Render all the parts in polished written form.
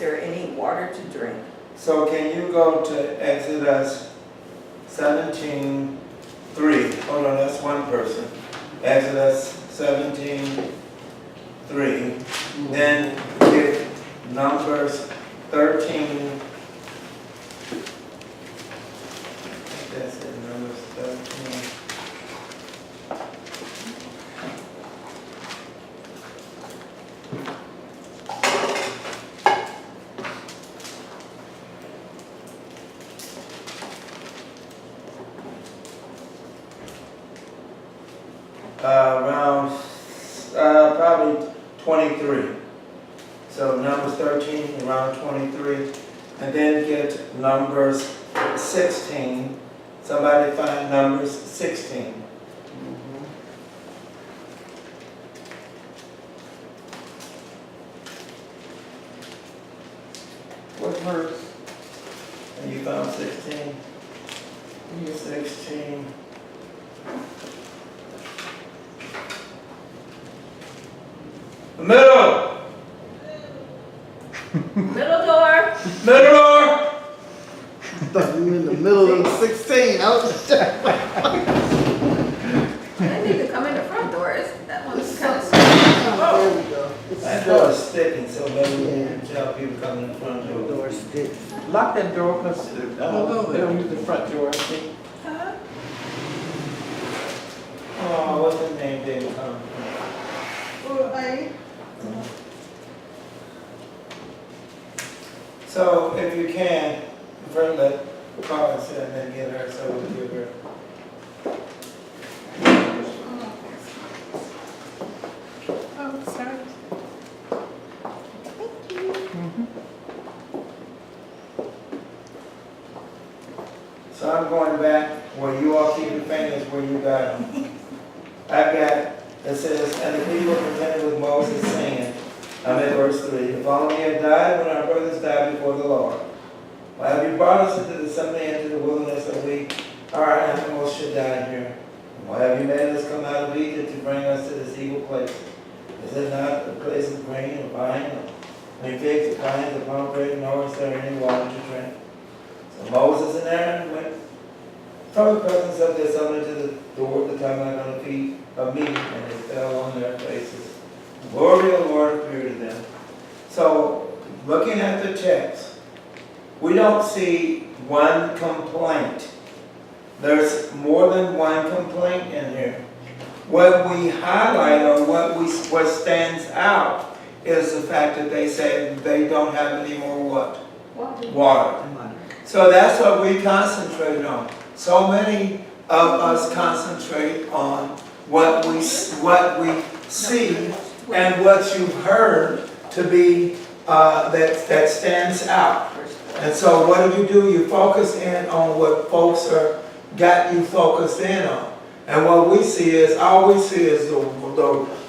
there any water to drink? So can you go to Exodus 17:3? Hold on, that's one person. Exodus 17:3. Then get Numbers 13. That's it, Numbers 13. Around probably 23. So Numbers 13, around 23. And then get Numbers 16. Somebody find Numbers 16. What verse? And you found 16? 16. Middle! Middle door. Middle door! I thought you were in the middle of the 16. I was They need to come in the front doors. That one's kind of there we go. That door is sticking, so maybe we can tell people coming in the front door. Door stick. Lock that door because they don't use the front door, I think. Oh, what's the name David coming from? So if you can, first let Carla sit and then get her, so we'll give her. Oh, sorry. So I'm going back where you all keep your fingers where you got them. I've got, it says, and the people contended with Moses saying, I'm at verse 3, if only we had died when our brothers died before the Lord. Why have you brought us into the assembly, into the wilderness, that we, our animals should die here? Why have you made us come out of Egypt to bring us to this evil place? Is it not a place of grain, or vine, or any figs, or pines, or pomegranate, nor is there any water to drink? So Moses and Aaron went from the presence of the assembly to the door of the tabernacle of meeting, and they fell on their faces. The glory of the Lord appeared to them. So, looking at the text, we don't see one complaint. There's more than one complaint in here. What we highlight or what stands out is the fact that they say they don't have any more what? Water. So that's what we concentrate on. So many of us concentrate on what we see and what you've heard to be that stands out. And so what do? You focus in on what folks got you focused in on. And what we see is, all we see is the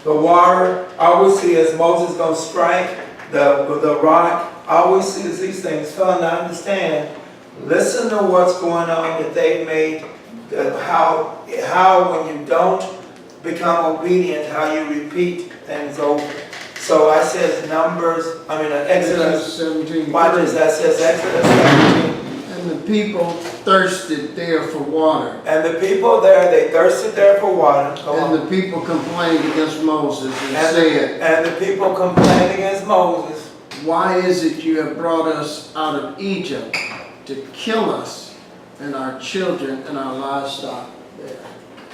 water. All we see is Moses going to strike the rock. All we see is these things. Fellas, now understand, listen to what's going on that they made, how when you don't become obedient, how you repeat things over. So I says Exodus 17. Watch this, that says Exodus 17. And the people thirsted there for water. And the people there, they thirsted there for water. And the people complained against Moses and said, and the people complained against Moses. why is it you have brought us out of Egypt to kill us and our children and our livestock there?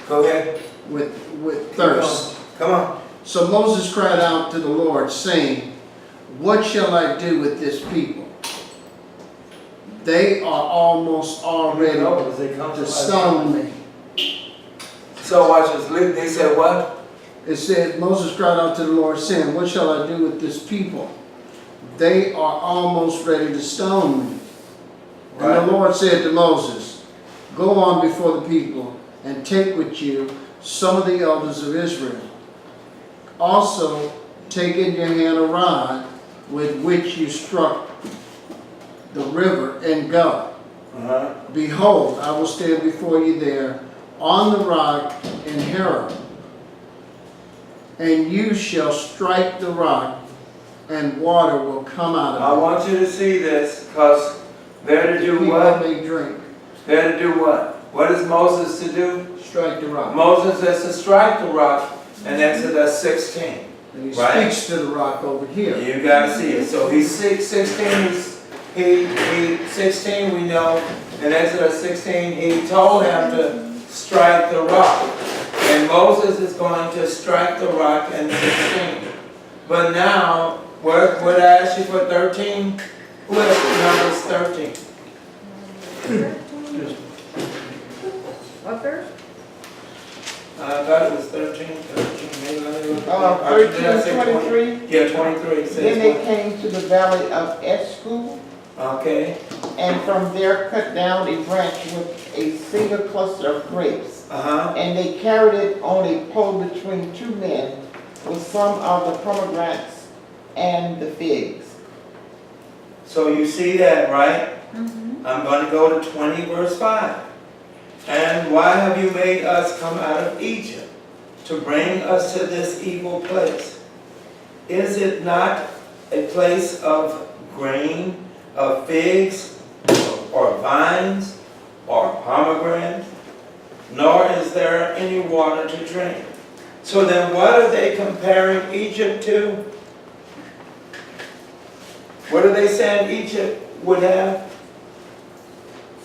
Go ahead. With thirst. Come on. So Moses cried out to the Lord, saying, what shall I do with this people? They are almost all ready to stone me. So watch this. They said what? It said, Moses cried out to the Lord, saying, what shall I do with this people? They are almost ready to stone me. Right. And the Lord said to Moses, go on before the people and take with you some of the elders of Israel. Also, take in your hand a rod with which you struck the river and go. Behold, I will stand before you there on the rock in Horeb, and you shall strike the rock, and water will come out I of want you to see this, because they're to it. do People what? may drink. They're to do what? What is Moses to do? Strike the rock. Moses is to strike the rock in Exodus 16. And he Right. speaks to the rock over here. You gotta see it. So he's 16, he 16, we know, in Exodus 16, he told him to strike the rock. And Moses is going to strike the rock in 16. But now, what I asked you for 13? Who has Numbers 13? What verse? I thought it was 13, maybe let me look. 13, Did I say 23. Yeah, 23. It Then says they what? came to the valley of Eshcol, Okay, and from there cut down a branch with a single cluster of grapes. And they carried it on a pole between two men with some of the pomegranates and the figs. so you see that, right? I'm going to go to 20 verse 5. And why have you made us come out of Egypt to bring us to this evil place? Is it not a place of grain, of figs, or vines, or pomegranates? Nor is there any water to drink. So then what are they comparing Egypt to? What are they saying Egypt would have?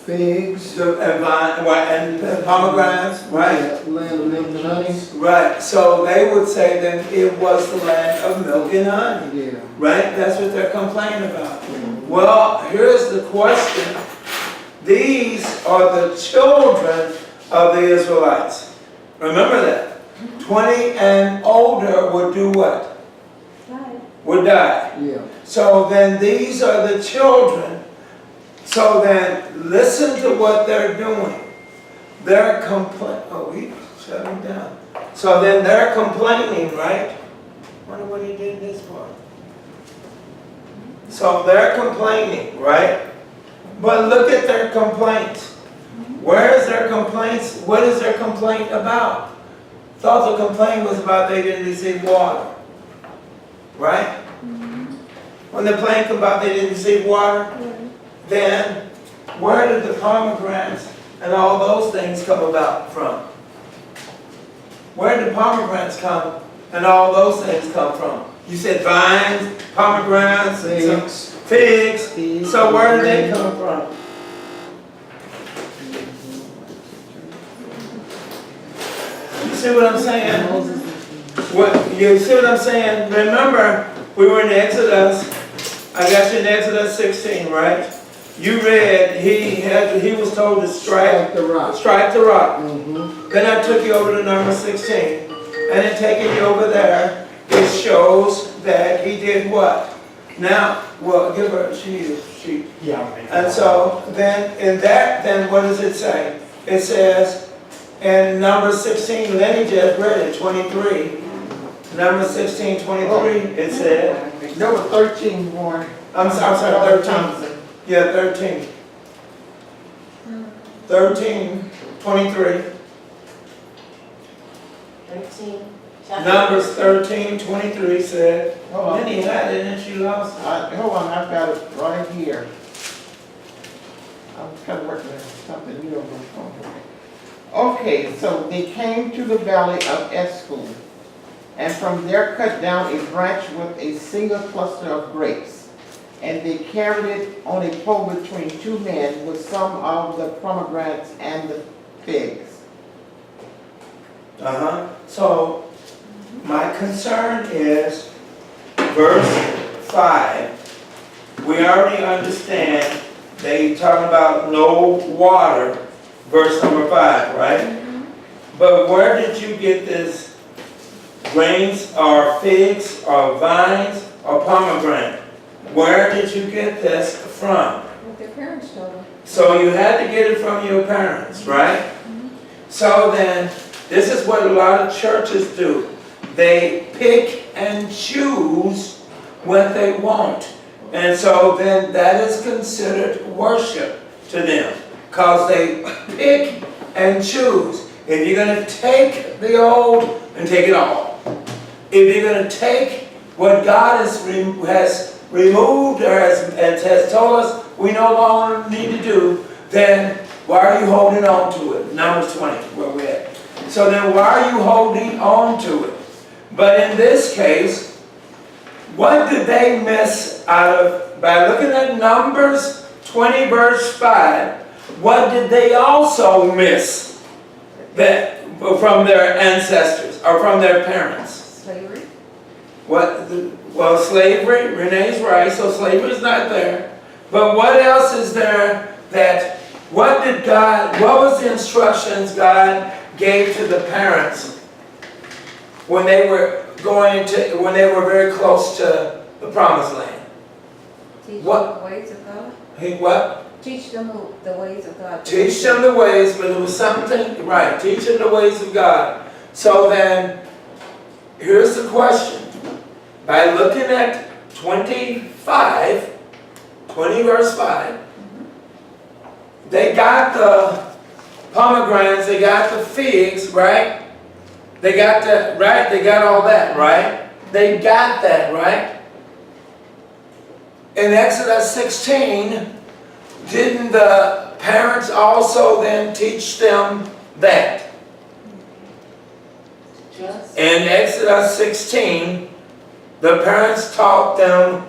Figs. And pomegranates, right? Land of milk and honey. Right, so they would say then it was the land of milk and honey, Yeah. right? That's what they're complaining about. Well, here's the question. These are the children of the Israelites. Remember that. 20 and older would do what? Would die. Yeah. So then these are the children. So then listen to what they're doing. They're complaining. Oh, he shut him down. So then they're complaining, right? Wonder what he did this for. So they're complaining, right? But look at their complaints. Where is their complaints? What is their complaint about? Thought the complaint was about they didn't receive water. Right? When the complaint about they didn't receive water, then where did the pomegranates and all those things come about from? Where did the pomegranates come and all those things come from? You said vines, pomegranates, figs. So where did they come from? You see what I'm saying? You see what I'm saying? Remember, we were in Exodus. I got you in Exodus 16, right? You read he was told to strike the rock. Strike the rock. Mm-hmm. Then I took you over to number 16. And in taking you over there, it shows that he did what? Now, well, give her, she. Yeah. And so then in that, then what does it say? It says in number 16, Lenny just read it, 23. Number 16, 23, it said, Number 13, born. I'm sorry, 13. Yeah, 13. 13, 23. 13. Numbers 13, 23 said, Hold on. Lenny had it and she lost it. Hold on, I've got it right here. I'm kind of working on something new on my phone. Okay, so they came to the valley of Eshcol, and from there cut down a branch with a single cluster of grapes. And they carried it on a pole between two men with some of the pomegranates and the figs. So, my concern is verse 5. We already understand they talking about no water, verse number 5, right? But where did you get this grains or figs or vines or pomegranate? Where did you get this from? What their parents told them. So you had to get it from your parents, right? So then, this is what a lot of churches do. They pick and choose what they want. And so then that is considered worship to them. Because they pick and choose. If you're going to take the old, and take it all. If you're going to take what God has removed or has told us we no longer need to do, then why are you holding on to it? Numbers 20, where we're at. So then why are you holding on to it? But in this case, what did they miss out of, by looking at Numbers 20 verse 5, what did they also miss that from their ancestors or from their parents? Slavery? Well, slavery, Renee's right, so slavery's not there. But what else is there what was the instructions God gave to the parents when they were very close to the promised land? Teach What? them the ways of God? What? Teach them the ways of God. Teach them the ways, but it was something, right, teach them the ways of God. So then, here's the question. By looking at 20 verse 5, they got the pomegranates, they got the figs, right? They got all that, right? They got that, right? In Exodus 16, didn't the parents also then teach them that? Yes. In Exodus 16, the parents taught them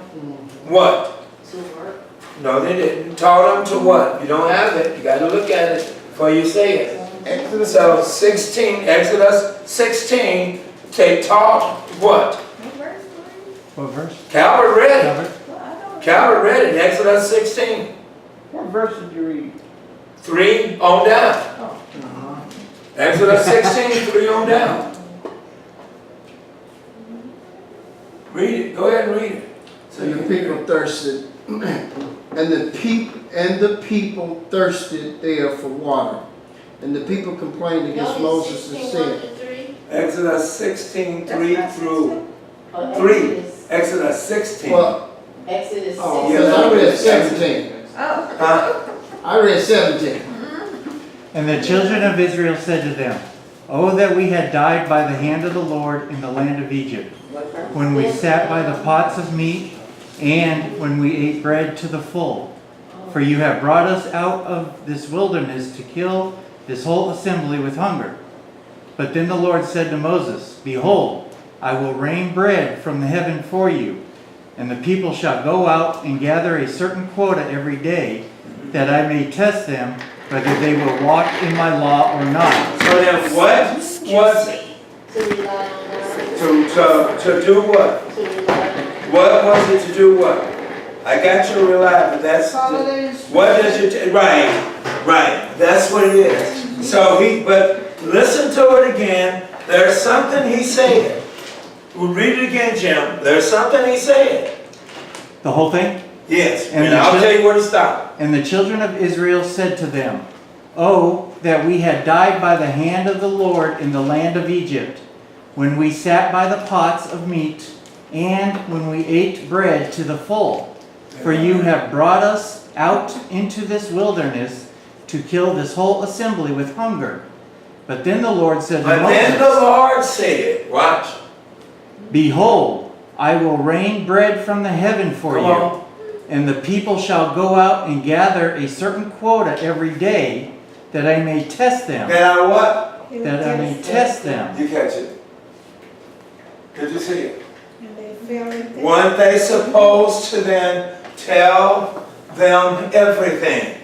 what? To work. No, they didn't. Taught them to what? You don't have it. You got to look at it before you say it. Exodus So Exodus 16, they taught what? What verse, Lord? What verse? Calvert read it. Cover? Well, I don't. Calvert read it in Exodus 16. What verse did you read? 3 on down. Oh. Exodus 16, 3 on down. Read it. Go ahead and read it. So And you the can hear people it. thirsted, and the people thirsted there for water. And the people complained against Moses and said, Exodus 16, That's 3 not through 3. 3. Exodus 16. well, Exodus 6. Oh, because I read 17. Oh. Huh? I read 17. And the children of Israel said to them, Oh, that we had died by the hand of the Lord in the land of Egypt, when we sat by the pots of meat, and when we ate bread to the full. For you have brought us out of this wilderness to kill this whole assembly with hunger. But then the Lord said to Moses, Behold, I will rain bread from the heaven for you, and the people shall go out and gather a certain quota every day, that I may test them whether they will walk in my law or not. So then what was it? To rely on God. To do what? To rely on What was it to do what? I got you rely, but that's, what does it, right, that's what it is. So but listen to it again, there's something he said. We'll read it again, Jim. There's something he said. The whole thing? Yes, And and the I'll chil- tell you where to stop. And the children of Israel said to them, Oh, that we had died by the hand of the Lord in the land of Egypt, when we sat by the pots of meat, and when we ate bread to the full. For you have brought us out into this wilderness to kill this whole assembly with hunger. But then the Lord said to But then the Moses, Lord said, watch. Behold, I will rain bread from the heaven for Come you. on. And the people shall go out and gather a certain quota every day, that I may test them. Now what? That I may test them. You catch it. Did you see it? And they fell in Weren't they supposed to then tell them everything?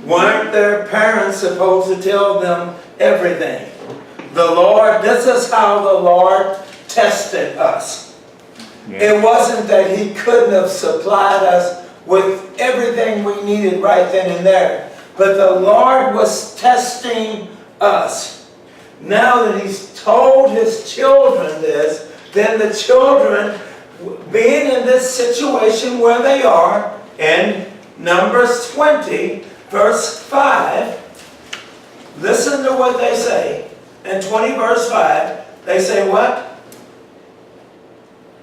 Weren't their parents supposed to tell them everything? The Lord, this is how the Lord tested us. It wasn't that He couldn't have supplied us with everything we needed right then and there. But the Lord was testing us. Now that He's told His children this, then the children, being in this situation where they are, in Numbers 20, verse 5, listen to what they say. In 20 verse 5, they say what?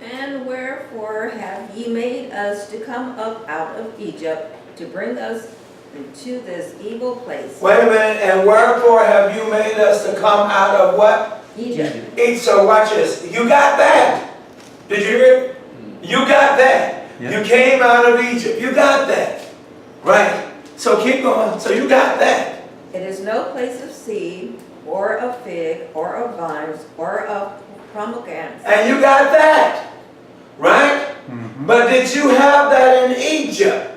And wherefore have ye made us to come up out of Egypt, to bring us into this evil place? Wait a minute, and wherefore have you made us to come out of what? Egypt. So watch this. You got that. Did you hear it? You got that. Yep. You came out of Egypt. You got that. Right. So keep going. So you got that. It is no place of seed, or of fig, or of vines, or of pomegranates. And you got that. Right? But did you have that in Egypt?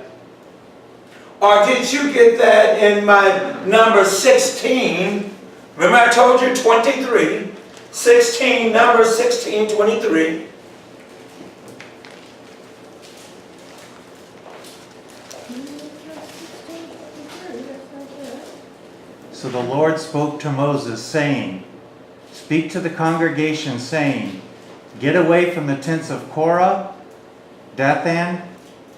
Or did you get that in my number 16? Remember I told you 23. 16, number 16, 23. So the Lord spoke to Moses, saying, Speak to the congregation, saying, Get away from the tents of Korah, Dathan,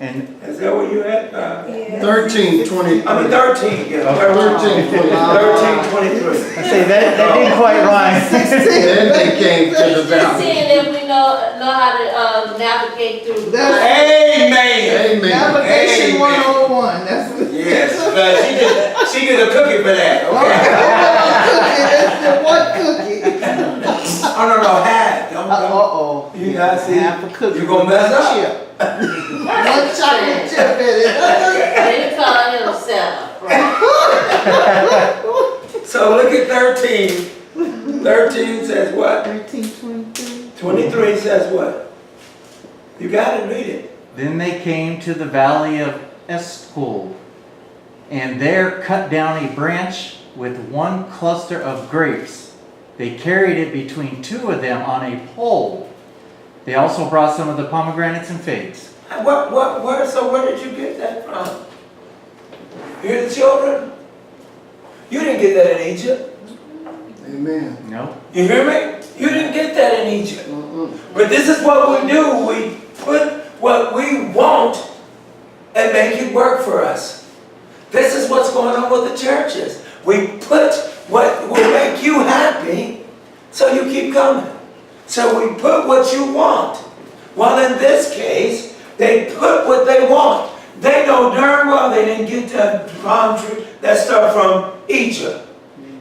and Is that what you had? 13:23. I mean 13. Yeah. 13:23. 13:23. I say that didn't quite rhyme. Then they came to the Just valley. seeing if we know how to navigate through. Amen. Amen. Navigation Amen. 101, that's the. Yes. She get a cookie for that. Okay. What cookie? I don't know half. Don't. Uh-oh. You gotta see. Half a cookie. You gonna mess up. Chip. One chocolate chip in it. They call him setup, right? So look at 13. 13 says what? 13:23. 23 says what? You got it, read it. Then they came to the valley of Eshcol, and there cut down a branch with one cluster of grapes. They carried it between two of them on a pole. They also brought some of the pomegranates and figs. Where did you get that from? You're the children? You didn't get that in Egypt. Amen. No. You hear me? You didn't get that in Egypt. Mm-mm. But this is what we do. We put what we want and make it work for us. This is what's going on with the churches. We put what will make you happy, so you keep coming. So we put what you want. Well, in this case, they put what they want. They know darn well they didn't get that palm tree, that stuff from Egypt.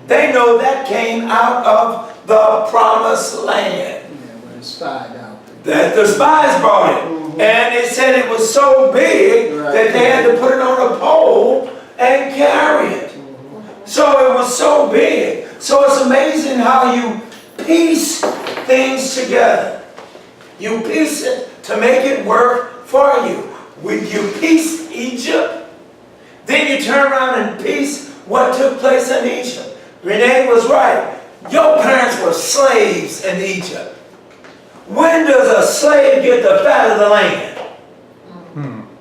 They know that came out of the promised land. Yeah, when it's spied out. That the spies brought it. And it said it was so big that they had to put it on a pole and carry it. So it was so big. So it's amazing how you piece things together. You piece it to make it work for you. When you piece Egypt, then you turn around and piece what took place in Egypt. Renee was right. Your parents were slaves in Egypt. When does a slave get the fat of the land?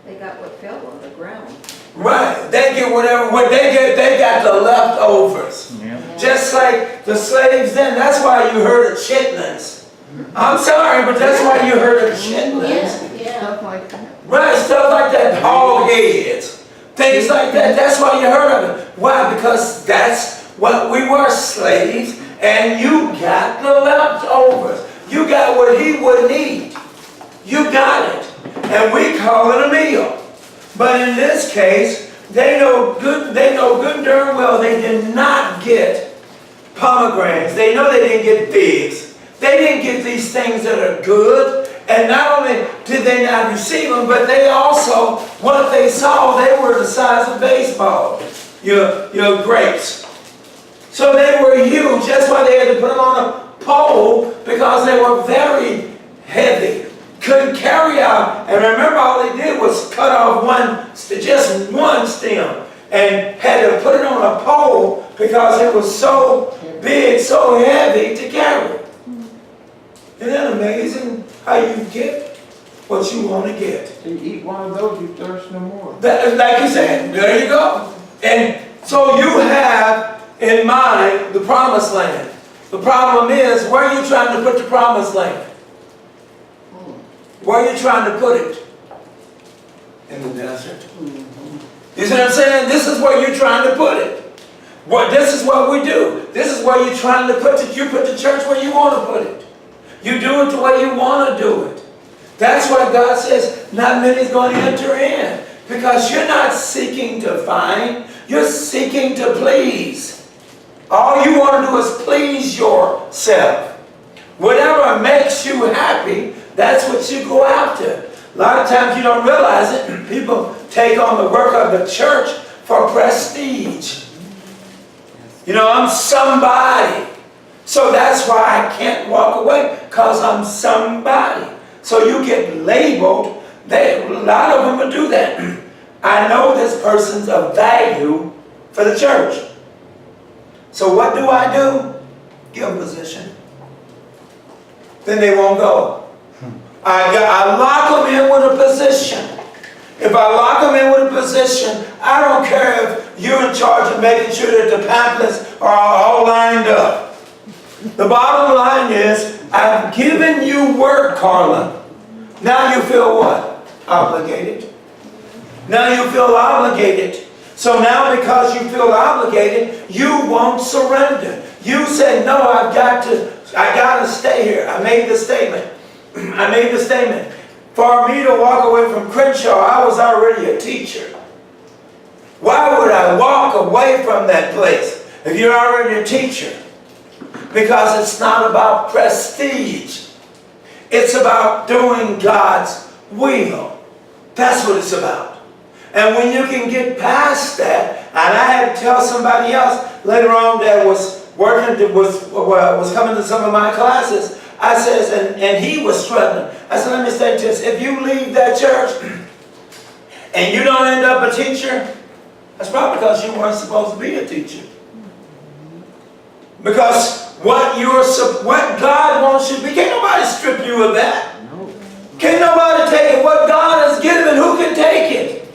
They got what fell on the ground. Right. They get whatever, what they get, they got the leftovers. Yeah. Just like the slaves then. That's why you heard of chitlins. I'm sorry, but that's why you heard of chitlins. Yeah. Stuff like that. Right, stuff like that, hog heads, things like that. That's why you heard of it. Why? Because that's what we were, slaves, and you got the leftovers. You got what he would need. You got it. And we call it a meal. But in this case, they know good and darn well they did not get pomegranates. They know they didn't get figs. They didn't get these things that are good. And not only did they not receive them, but they also, what they saw, they were the size of baseball, your grapes. So they were huge. That's why they had to put them on a pole, because they were very heavy. Couldn't carry out. And remember, all they did was cut off just one stem, and had to put it on a pole because it was so big, so heavy to carry. Isn't that amazing how you get what you want to get? So you eat one of those, you thirst no more. Like you said, there you go. And so you have in mind the promised land. The problem is, where are you trying to put the promised land? Where are you trying to put it? In the desert. You see what I'm saying? This is where you're trying to put it. This is what we do. This is where you're trying to put it. You put the church where you want to put it. You do it the way you want to do it. That's why God says not many is going to enter in. Because you're not seeking to find, you're seeking to please. All you want to do is please yourself. Whatever makes you happy, That's what you go after. A lot of times you don't realize it. People take on the work of the church for prestige. You know, I'm somebody. So that's why I can't walk away, because I'm somebody. So you get labeled. A lot of them will do that. I know this person's of value for the church. So what do? Give a position. Then they won't go. I lock them in with a position. If I lock them in with a position, I don't care if you're in charge of making sure that the pamphlets are all lined up. The bottom line is, I've given you work, Carla. Now you feel what? Obligated. Now you feel obligated. So now because you feel obligated, you won't surrender. You say, no, I got to stay here. I made the statement. For me to walk away from Crenshaw, I was already a teacher. Why would I walk away from that place if you're already a teacher? Because it's not about prestige. It's about doing God's will. That's what it's about. And when you can get past that, and I had to tell somebody else later on that was working, was coming to some of my classes, I says, and he was struggling. I said, let me say this, if you leave that church and you don't end up a teacher, that's probably because you weren't supposed to be a teacher. Because what God wants you to be, can't nobody strip you of that. Can't nobody take it. What God has given, who can take it?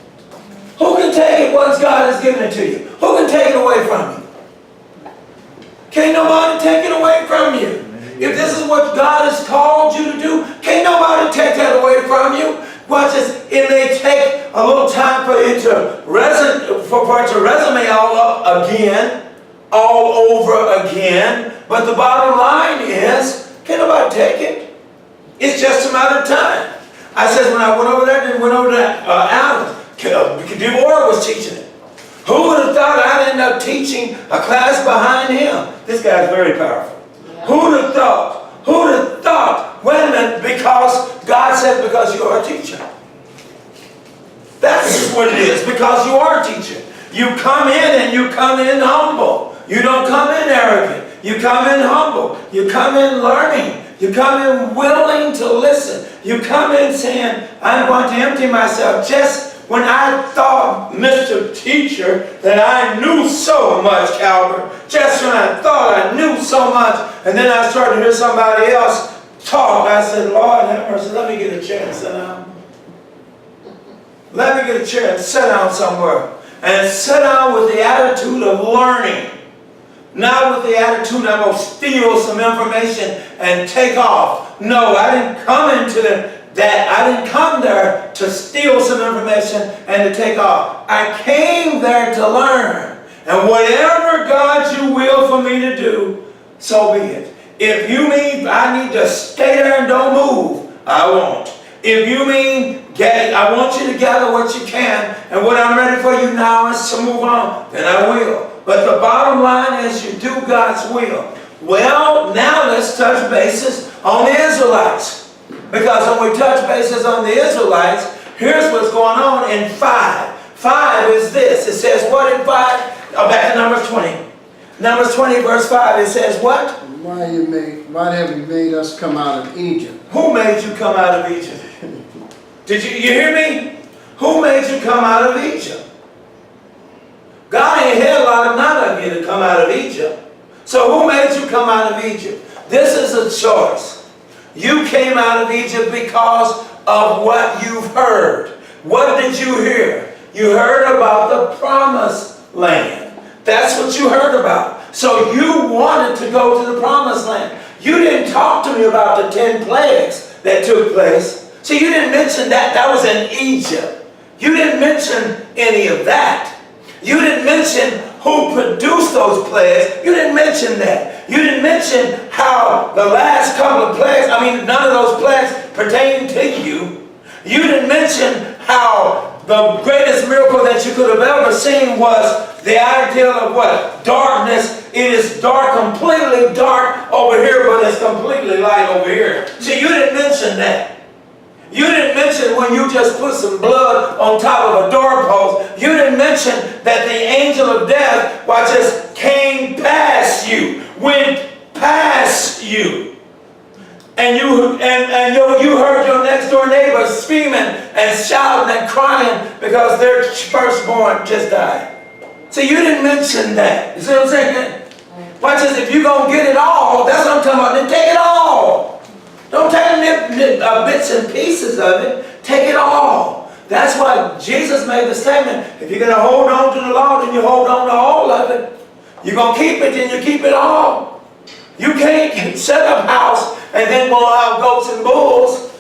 Who can take it once God has given it to you? Who can take it away from you? Can't nobody take it away from you. If this is what God has called you to do, can't nobody take that away from you. Watch this. It may take a little time for it to resume all up again, all over again. But the bottom line is, can't nobody take it. It's just a matter of time. I said when I went over there, Adam, DeBoer was teaching it. Who would have thought I'd end up teaching a class behind him? This guy's very powerful. Yeah. Who would have thought? Who would have thought? Wait a minute, because God said because you are a teacher. That's what it is, because you are a teacher. You come in and you come in humble. You don't come in arrogant. You come in humble. You come in learning. You come in willing to listen. You come in saying, I'm going to empty myself. Just when I thought, Mr. Teacher, that I knew so much, Calvert, just when I thought I knew so much, and then I started to hear somebody else talk, I said, Lord have mercy, let me get a chair and sit down. Let me get a chair and sit down somewhere. And sit down with the attitude of learning. Not with the attitude I'm going to steal some information and take off. No, I didn't come into that. I didn't come there to steal some information and to take off. I came there to learn. And whatever, God, you will for me to do, so be it. If you mean I need to stay there and don't move, I won't. If you mean I want you to gather what you can, and what I'm ready for you now is to move on, then I will. But the bottom line is you do God's will. Well, now let's touch bases on the Israelites. Because when we touch bases on the Israelites, here's what's going on in 5. 5 is this. It says what in 5? Oh, back to Numbers 20. Numbers 20 verse 5, it says what? Why have you made us come out of Egypt? Who made you come out of Egypt? Did you hear me? Who made you come out of Egypt? God ain't had none of you to come out of Egypt. So who made you come out of Egypt? This is a choice. You came out of Egypt because of what you've heard. What did you hear? You heard about the promised land. That's what you heard about. So you wanted to go to the promised land. You didn't talk to me about the 10 plagues that took place. See, you didn't mention that. That was in Egypt. You didn't mention any of that. You didn't mention who produced those plagues. You didn't mention that. You didn't mention how the last couple of plagues, none of those plagues pertain to you. You didn't mention how the greatest miracle that you could have ever seen was the idea of what? Darkness it is dark, completely dark over here, but it's completely light over here. See, you didn't mention that. You didn't mention when you just put some blood on top of a doorpost. You didn't mention that the angel of death, just came past you, went past you. And you heard your next door neighbor screaming and shouting and crying because their firstborn just died. See, you didn't mention that. You see what I'm saying? Watch this. If you're going to get it all, that's what I'm talking about. Then take it all. Don't take bits and pieces of it. Take it all. That's why Jesus made the statement. If you're going to hold on to the law, then you hold on to all of it. You're going to keep it, then you keep it all. You can't set up house and then go out goats and bulls.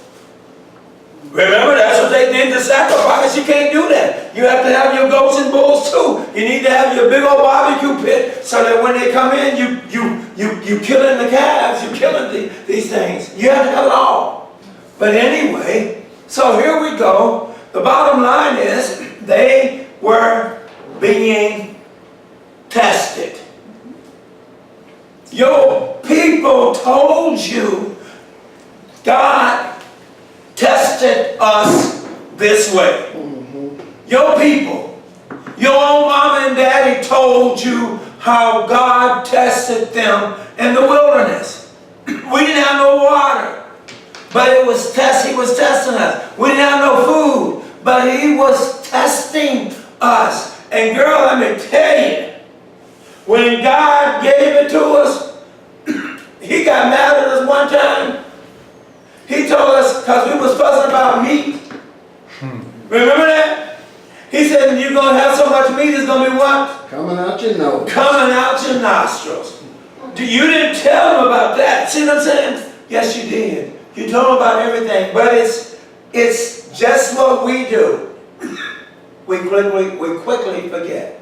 Remember, that's what they did to sacrifice. You can't do that. You have to have your goats and bulls too. You need to have your big old barbecue pit so that when they come in, you killing the calves, you killing these things. You have to have it all. But anyway, so here we go. The bottom line is they were being tested. Your people told you God tested us this way. Your people, your own mama and daddy told you how God tested them in the wilderness. We didn't have no water, but he was testing us. We didn't have no food, but he was testing us. And girl, let me tell you, when God gave it to us, he got mad at us one time. He told us, because we was fussing about meat. Remember that? He said, you're going to have so much meat, it's going to be what? Coming out your nose. Coming out your nostrils. You didn't tell them about that. See what I'm saying? Yes, you did. You told them about everything. But it's just what we do. We quickly forget.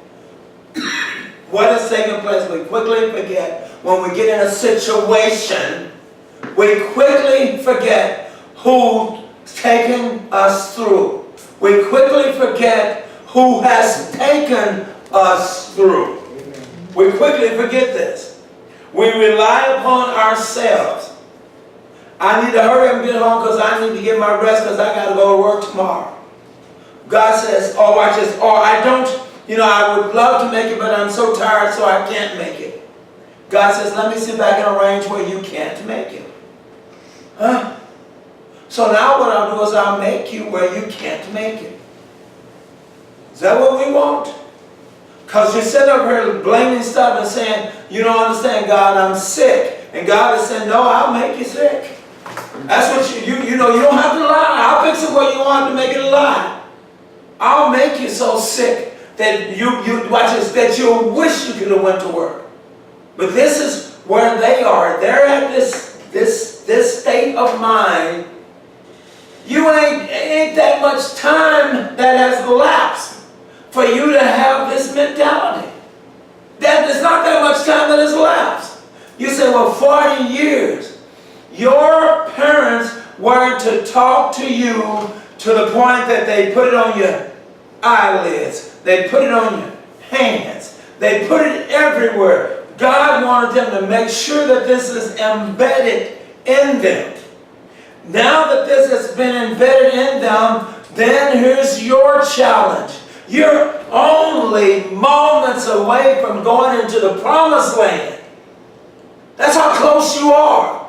What is taking place? We quickly forget. When we get in a situation, we quickly forget who's taken us through. We quickly forget who has taken us through. We quickly forget this. We rely upon ourselves. I need to hurry up and get home because I need to get my rest because I got to go to work tomorrow. God says, oh, watch this. Or I don't, I would love to make it, but I'm so tired so I can't make it. God says, let me sit back and arrange where you can't make it. Huh? So now what I'll do is I'll make you where you can't make it. Is that what we want? Because you sit up here blaming stuff and saying, you don't understand, God, I'm sick. And God is saying, no, I'll make you sick. That's what you don't have to lie. I'll fix it where you want to make it a lie. I'll make you so sick that you watch this, that you'll wish you could have went to work. But this is where they are. They're at this state of mind. You ain't that much time that has elapsed for you to have this mentality. There's not that much time that has elapsed. You say, well, 40 years. Your parents were to talk to you to the point that they put it on your eyelids. They put it on your hands. They put it everywhere. God wanted them to make sure that this is embedded in them. Now that this has been embedded in them, then here's your challenge. You're only moments away from going into the promised land. That's how close you are.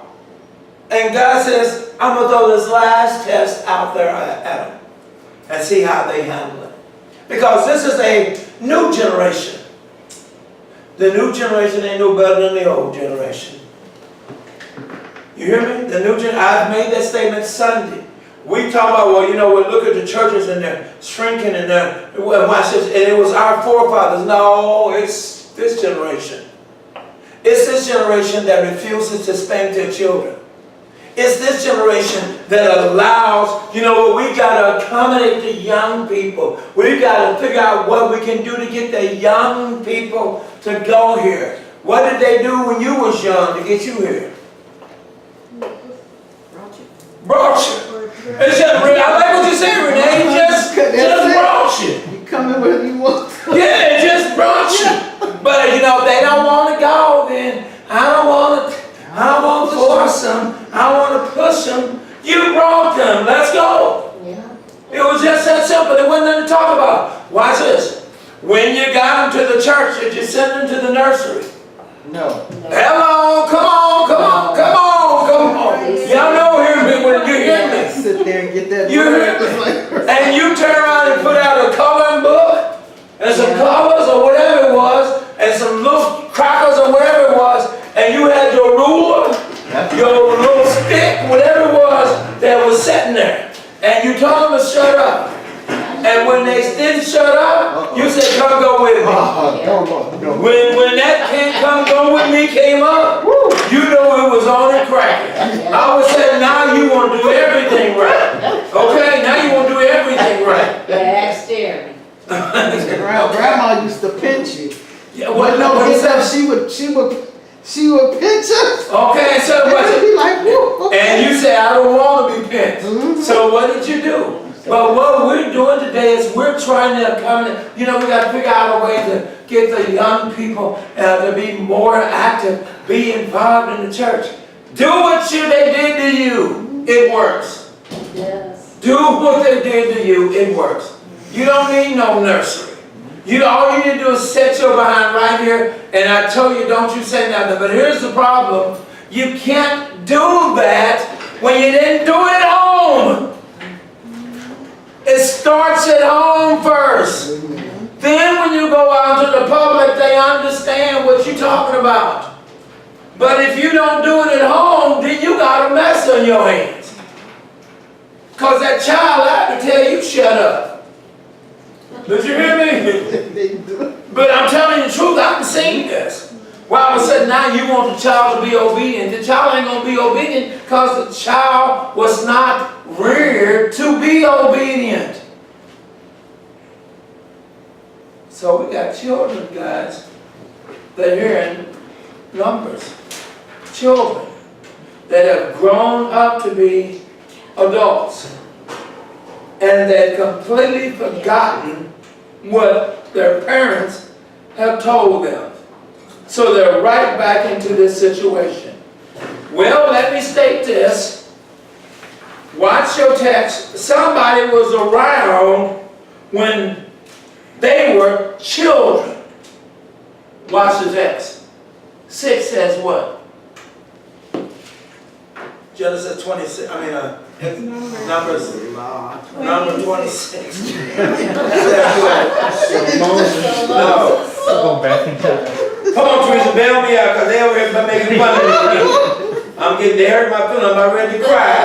And God says, I'm going to throw this last test out there at them and see how they handle it. Because this is a new generation. The new generation ain't no better than the old generation. You hear me? The new generation. I've made that statement Sunday. We talk about, well, we look at the churches and they're shrinking and watch this, and it was our forefathers. No, it's this generation. It's this generation that refuses to spank their children. It's this generation that allows, we got to accommodate the young people. We've got to figure out what we can do to get the young people to go here. What did they do when you was young to get you here? Brought you. It's just, I like what you said, Renee. Just brought you. You coming whether you want. Yeah, it just brought you. But they don't want to go. him, let's go. Yeah. It was just that simple. There wasn't nothing to talk about. Watch this. When you got them to the church, did you send them to the nursery? No. Hello, come on, come on, come on, come on. Y'all know hear me when you hear me. Sit there and get that. You hear me? And you turn around and put out a coloring book and some colors or whatever it was, and some little crackers or whatever it was, and you had your ruler, your little stick, whatever it was that was sitting there. And you told them to shut up. And when they didn't shut up, you said, come go with me. When that can't come go with me came up, you know it was on and cracking. I would say, now you want to do everything right. Okay, now you want to do everything right. Ask Jerry. Grandma used to pinch you. Yeah, But no, what he is said that? she would pinch us. Okay, so And what? it'd be like, whoa. And you say, I don't want to be pinched. So what did you do? But what we're doing today is we're trying to accommodate, we got to figure out a way to get the young people to be more active, be involved in the church. Do what they did to you. It works. Yes. Do what they did to you. It works. You don't need no nursery. All you need to do is set your behind right here, and I told you, don't you say nothing. But here's the problem. You can't do that when you didn't do it at home. It starts at home first. Then when you go out to the public, they understand what you're talking about. But if you don't do it at home, then you got a mess on your hands. Because that child had to tell you, shut up. Did you hear me? But I'm telling you the truth, I've seen this. Well, all of a sudden now you want the child to be obedient. The child ain't going to be obedient because the child was not reared to be obedient. So we got children, guys, that are here in numbers. Children that have grown up to be adults. And they've completely forgotten what their parents have told them. So they're right back into this situation. Well, let me state this. Watch your text. Somebody was around when they were children. Watch the text. 6 says what? Genesis 26, Numbers, number 26. No. Go back in time. Come on, Teresa, bail me out, because they over here making fun of me. They hurt my feelings, I'm about ready to cry.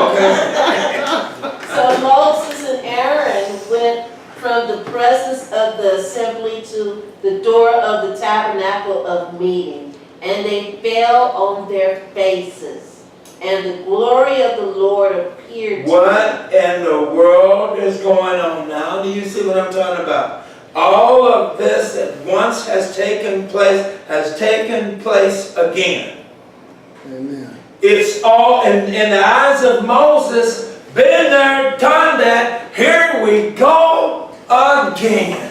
Okay. So Moses and Aaron went from the presence of the assembly to the door of the tabernacle of meeting, and they fell on their faces, and the glory of the Lord appeared to them. What in the world is going on now? Do you see what I'm talking about? All of this that once has taken place again. Amen. It's all in the eyes of Moses, been there, done that, here we go again.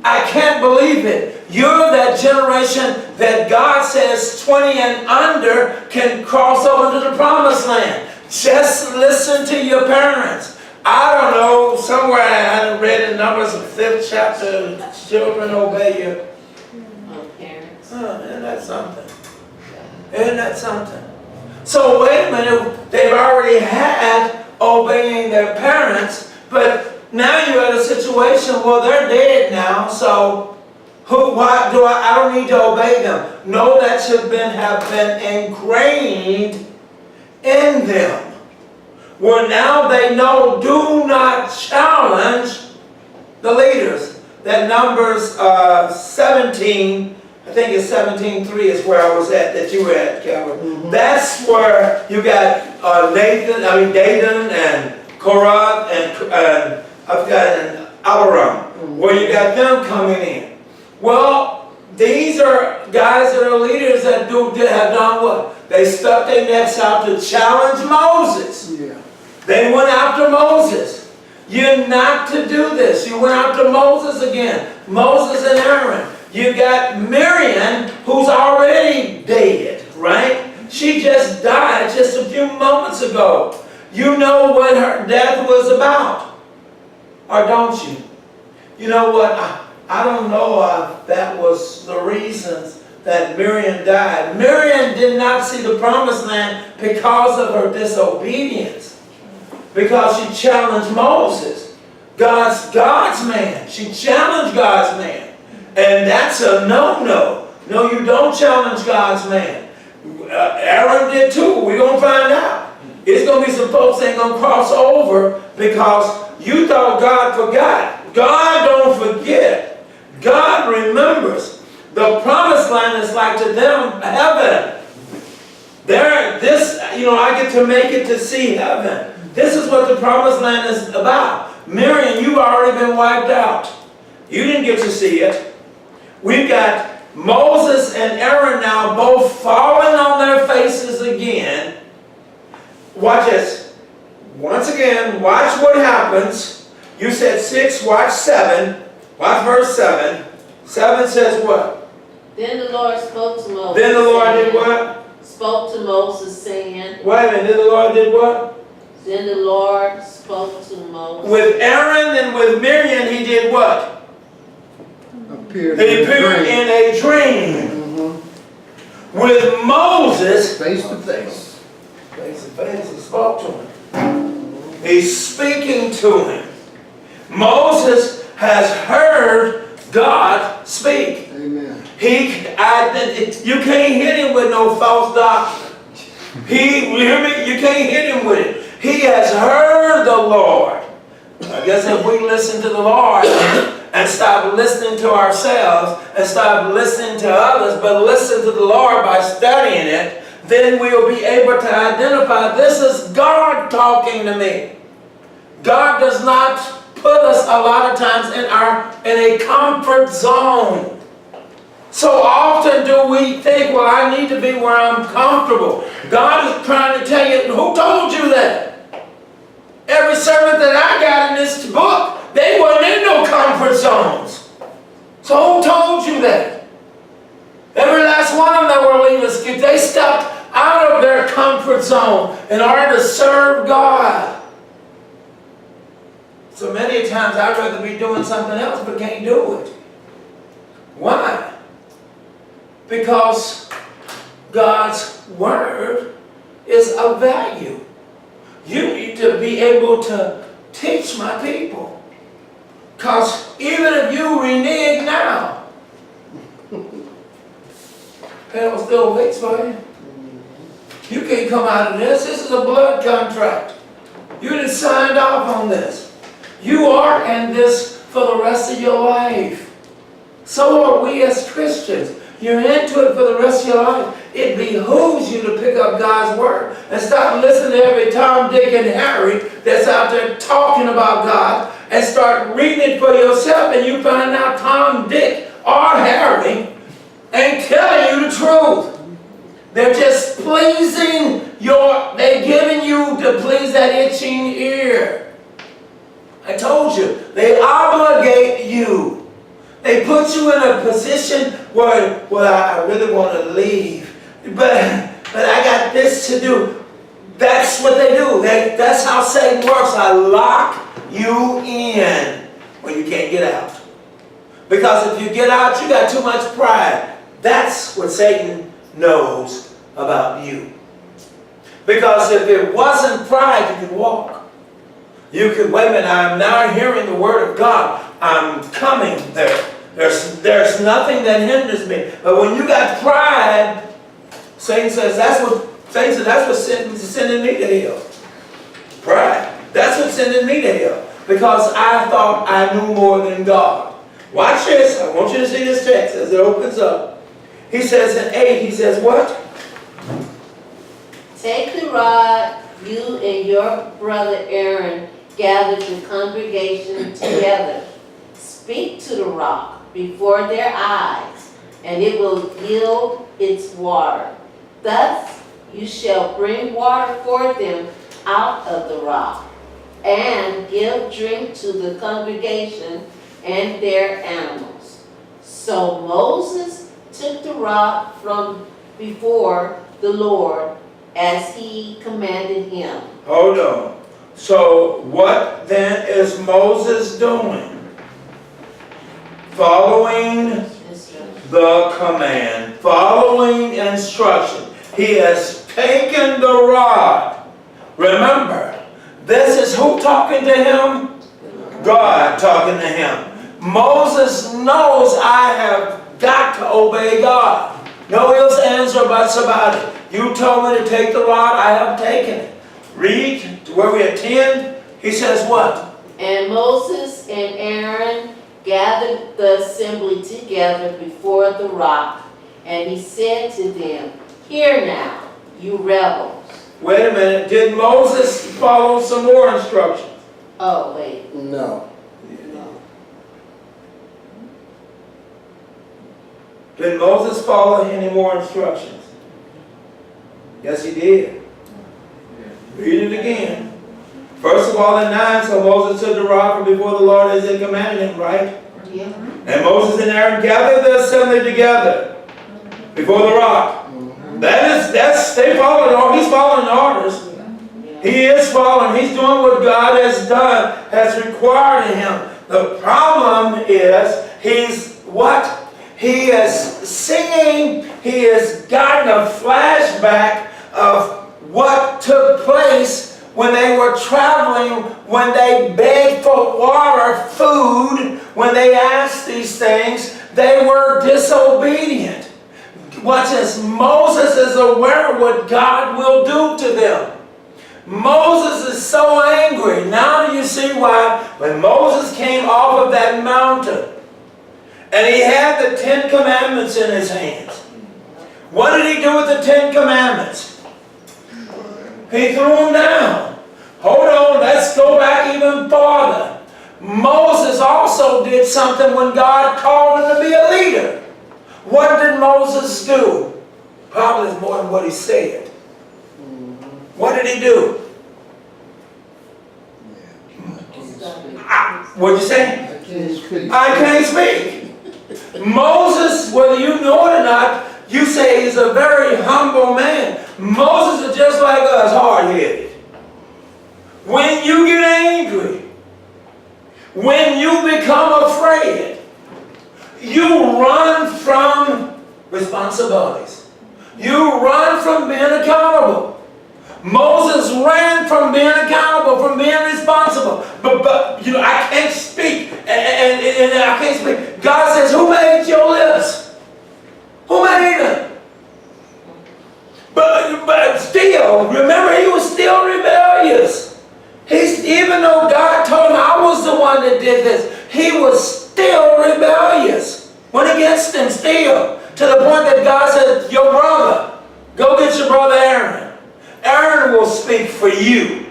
I can't believe it. You're that generation that God says 20 and under can cross over to the promised land. Just listen to your parents. I don't know, somewhere I read in Numbers, the 5th chapter, children obey you. Parents. Isn't that something? Isn't that something? So wait a minute, they've already had obeying their parents, but now you're at a situation, well, they're dead now, so I don't need to obey them. No, that should have been ingrained in them. Where now they know, do not challenge the leaders. That Numbers 17, I think it's 17:3 is where I was at, that you were at, Calvin. Mm-hmm. That's where you got Dathan and Korah and Abiram, where you got them coming in. Well, these are guys that are leaders that have done what? They stuck their necks out to challenge Moses. Yeah. They went after Moses. You're not to do this. You went after Moses again. Moses and Aaron. You got Miriam, who's already dead, right? She just died just a few moments ago. You know what her death was about, or don't you? You know what? I don't know if that was the reasons that Miriam died. Miriam did not see the promised land because of her disobedience, because she challenged Moses, God's man. She challenged God's man, and that's a no-no. No, you don't challenge God's man. Aaron did too. We're going to find out. It's going to be some folks that ain't going to cross over because you thought God forgot. God don't forget. God remembers. The promised land is like to them heaven. I get to make it to see heaven. This is what the promised land is about. Miriam, you've already been wiped out. You didn't get to see it. We've got Moses and Aaron now both falling on their faces again. Watch this. Once again, watch what happens. You said 6, watch 7. Watch verse 7. 7 says what? Then the Lord spoke to Moses. Then the Lord did saying- what? Spoke to Moses, saying. Wait a minute, then the Lord did what? Then the Lord spoke to Moses. With Aaron and with Miriam, he did what? Appeared He in a appeared dream. in a dream. With Moses, Face to face. face to face, he spoke to him. He's speaking to him. Moses has heard God speak. Amen. You can't hit him with no false doctrine. You hear me? You can't hit him with it. He has heard the Lord. I guess if we listen to the Lord and stop listening to ourselves and stop listening to others, but listen to the Lord by studying it, then we'll be able to identify this is God talking to me. God does not put us a lot of times in a comfort zone. So often do we think, well, I need to be where I'm comfortable. God is trying to tell you, who told you that? Every sermon that I got in this book, they weren't in no comfort zones. So who told you that? Every last one of them that were leaders, they stepped out of their comfort zone in order to serve God. So many times I'd rather be doing something else but can't do it. Why? Because God's word is of value. You need to be able to teach my people. Because even if you renege now, hell still waits for you. You can't come out of this. This is a blood contract. You didn't sign off on this. You are in this for the rest of your life. So are we as Christians. You're into it for the rest of your life. It behooves you to pick up God's word and stop listening to every Tom, Dick, and Harry that's out there talking about God and start reading it for yourself, and you find out Tom, Dick, or Harry ain't telling you the truth. They're just they're giving you to please that itching ear. I told you, they obligate you. They put you in a position where, well, I really want to leave, but I got this to do. That's what they do. That's how Satan works. I lock you in when you can't get out. Because if you get out, you got too much pride. That's what Satan knows about you. Because if it wasn't pride, you could walk. You could, wait a minute, I'm now hearing the word of God. I'm coming there. There's nothing that hinders me. But when you got pride, Satan says that's what's sending me to hell. Pride. That's what's sending me to hell. Because I thought I knew more than God. Watch this. I want you to see this text as it opens up. He says in 8, he says what? Take the rod, you and your brother Aaron gathered the congregation together. Speak to the rock before their eyes, and it will yield its water. Thus you shall bring water for them out of the rock, and give drink to the congregation and their animals. So Moses took the rock from before the Lord, as he commanded him. Hold on. So what then is Moses doing? Following the command, following instruction. He has taken the rod. Remember, this is who talking to him? God talking to him. Moses knows I have got to obey God. No ifs, ands, or buts about it. You told me to take the rod, I have taken it. Read to where we at 10. He says what? And Moses and Aaron gathered the assembly together before the rock, and he said to them, "Hear now, you rebels." Wait a minute. Did Moses follow some more instructions? Oh, wait. No. Did Moses follow any more instructions? Yes, he did. Read it again. First of all, in 9, so Moses took the rod from before the Lord as he commanded him, right? Yeah. And Moses and Aaron gathered the assembly together before the rock. They followed, he's following orders. He is following, he's doing what God has done, has required of him. The problem is, he is singing, he has gotten a flashback of what took place when they were traveling, when they begged for water, food, when they asked these things, they were disobedient. Watch this. Moses is aware of what God will do to them. Moses is so angry. Now do you see why when Moses came off of that mountain and he had the 10 Commandments in his hands, what did he do with the 10 Commandments? He threw them down. Hold on, let's go back even farther. Moses also did something when God called him to be a leader. What did Moses do? Probably more than what he said. What did he do? What'd you say? I can't speak. Moses, whether you know it or not, you say he's a very humble man. Moses is just like us, hard-headed. When you get angry, when you become afraid, you run from responsibilities. You run from being accountable. Moses ran from being accountable, from being responsible. But you know, I can't speak, and I can't speak. God says, who made your lips? Who made them? But still, remember, he was still rebellious. Even though God told him, I was the one that did this, he was still rebellious. Went against him still. To the point that God said, your brother, go get your brother Aaron. Aaron will speak for you.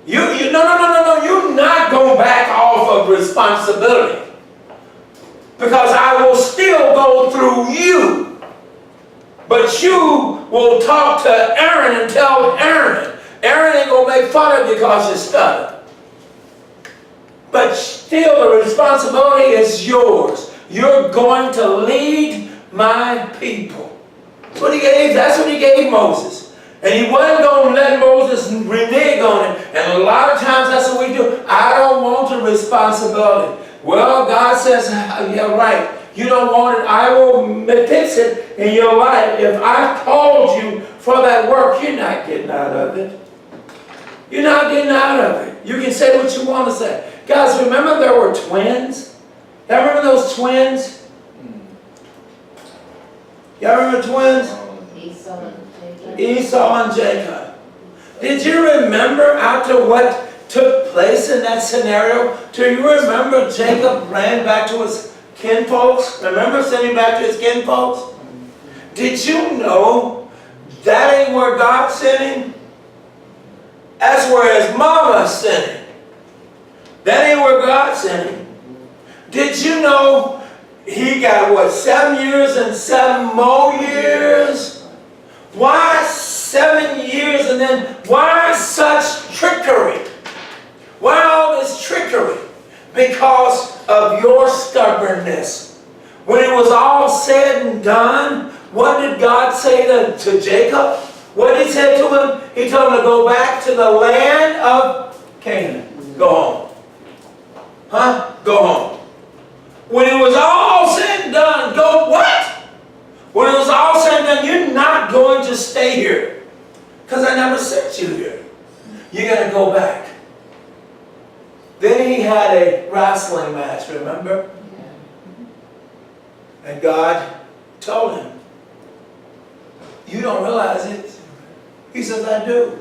No. You're not going back off of responsibility. Because I will still go through you. But you will talk to Aaron and tell Aaron. Aaron ain't going to make fun of you because you stutter. But still the responsibility is yours. You're going to lead my people. That's what he gave Moses. And he wasn't going to let Moses renege on it. And a lot of times that's what we do. I don't want the responsibility. Well, God says, yeah, right. You don't want it. I will fix it in your life. If I called you for that work, you're not getting out of it. You're not getting out of it. You can say what you want to say. Guys, remember there were twins? Y'all remember those twins? Y'all remember twins? Esau and Jacob. Did you remember after what took place in that scenario? Do you remember Jacob ran back to his kinfolks? Remember sending back to his kinfolks? Did you know that ain't where God sent him? That's where his mama sent him. That ain't where God sent him. Did you know he got, 7 years and 7 more years? Why 7 years and then why such trickery? Why all this trickery? Because of your stubbornness. When it was all said and done, what did God say to Jacob? What did he say to him? He told him to go back to the land of Canaan. Go home. Huh? Go home. When it was all said and done, go what? When it was all said and done, you're not going to stay here. Because I never sent you here. You're going to go back. Then he had a wrestling match, remember? And God told him, you don't realize it. He says, I do.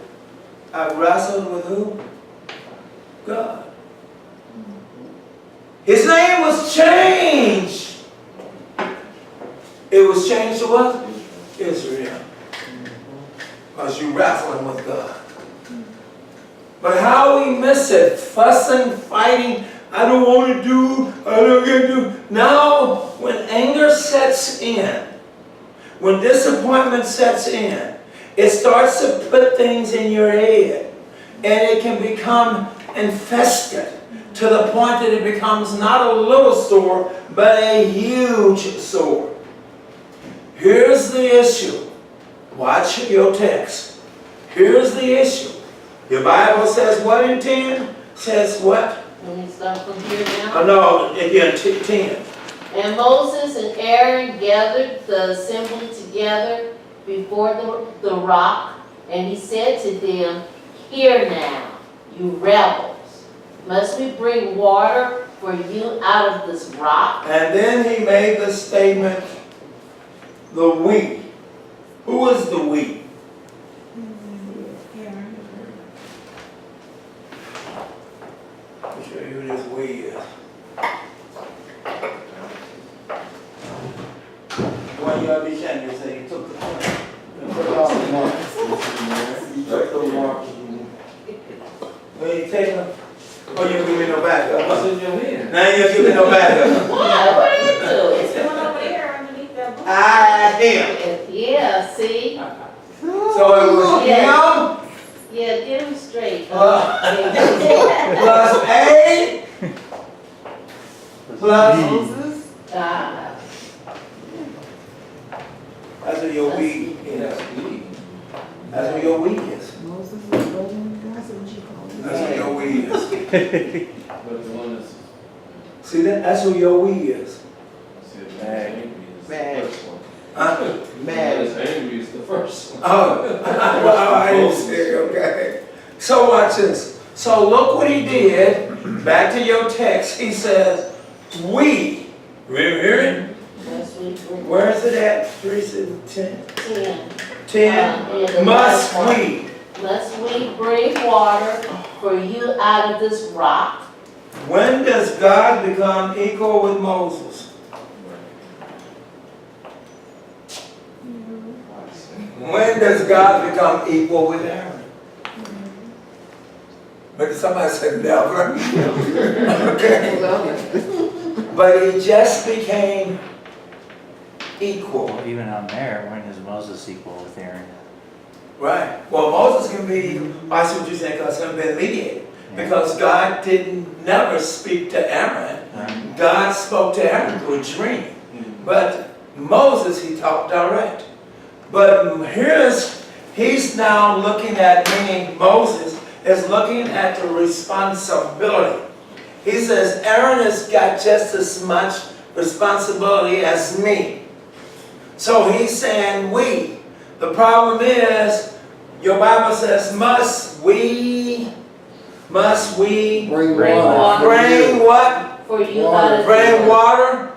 I wrestled with who? God. His name was changed. It was changed to what? Israel. Because you're wrestling with God. But how we miss it, fussing, fighting, I don't want to do, I don't get to do. Now, when anger sets in, when disappointment sets in, it starts to put things in your head. And it can become infested to the point that it becomes not a little sore, but a huge sore. Here's the issue. Watch your text. Here's the issue. Your Bible says what in 10? Says what? Let me start from here now. Oh, no, again, 10. And Moses and Aaron gathered the assembly together before the rock, and he said to them, hear now, you rebels, must we bring water for you out of this rock? And then he made the statement, the we. Who is the we? I'll show you who this we is. When you understand, you say he took the point. He took the mark. When you take them, oh, you give me no backup. What's in your hand? Now you give me no backup. What? What did you do? It's the one over there underneath that book. I am. Yeah, see? So it was him Yeah, get him straight. plus A plus. Ah, That's what your we is. That's what your we is. That's what your we is. But the one that's, See that? That's who your we is. see, the angry is the Mad. first one. Huh? The one that's angry is the first one. Oh, well, I didn't see. Okay. So watch this. So look what he did. Back to your text. He says, we. Hear it? that's what we're. Where is it at? 3, 10. 10. 10. Must we? Must we bring water for you out of this rock? When does God become equal with Moses? When does God become equal with Aaron? But somebody said never. Okay. But he just became equal. Well, even on there, when is Moses equal with Aaron? Right. Well, Moses can be, I see what you're saying, because he's been mediated. Because God didn't never speak to Aaron. Right. God spoke to Aaron through a dream. But Moses, he talked direct. But he's now looking at, meaning Moses is looking at the responsibility. He says, Aaron has got just as much responsibility as me. So he's saying we. The problem is, your Bible says, must we Bring Bring water. water. bring what? For you Water. out of Bring this water?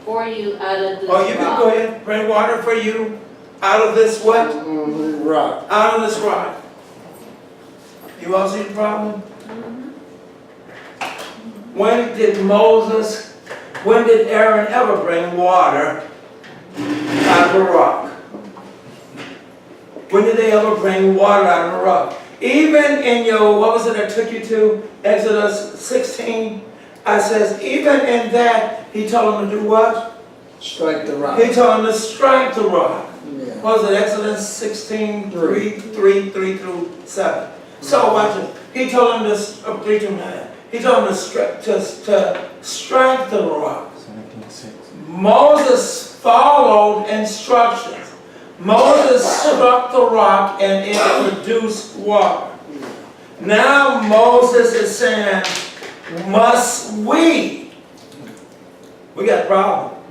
For you out of this Oh, you can rock. go ahead. Bring water for you out of this what? Right. Out of this rock. You all see the problem? When did Aaron ever bring water out of a rock? When did they ever bring water out of a rock? Even in your, what was it I took you to? Exodus 16. I says, even in that, he told them to do what? Strike the rock. He told them to strike the rock. Yeah. What was it, Exodus 16, 3 through 7. So watch it. He told them to, 3 through 9. He told them to strike the rock. 17:6. Moses followed instructions. Moses struck the rock and it produced water. Now Moses is saying, must we? We got a problem.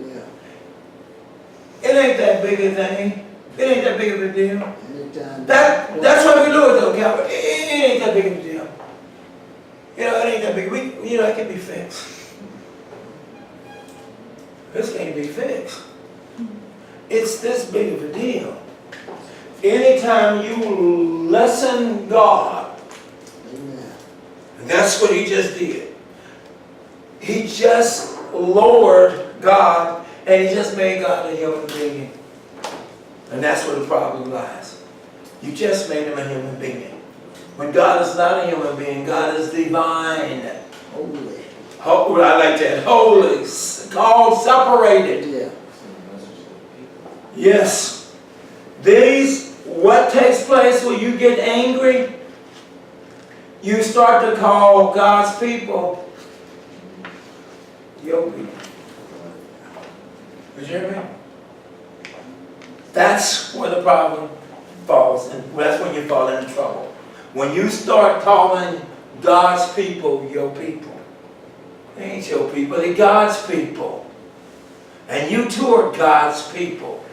Yeah. It ain't that big a thing. It ain't that big of a deal. Anytime. That's why we do it though, Calvin. It ain't that big of a deal. You know, it ain't that big. It can be fixed. This can't be fixed. It's this big of a deal. Anytime you lessen God, Amen. and that's what he just did. He just lowered God, and he just made God a human being. And that's where the problem lies. You just made him a human being. When God is not a human being, God is divine. Holy. I like that. Holy, called, separated. Yeah. Yes. What takes place when you get angry? You start to call God's people your people. Did you hear me? That's where the problem falls, and that's when you fall into trouble. When you start calling God's people your people. They ain't your people, they're God's people. And you too are God's people.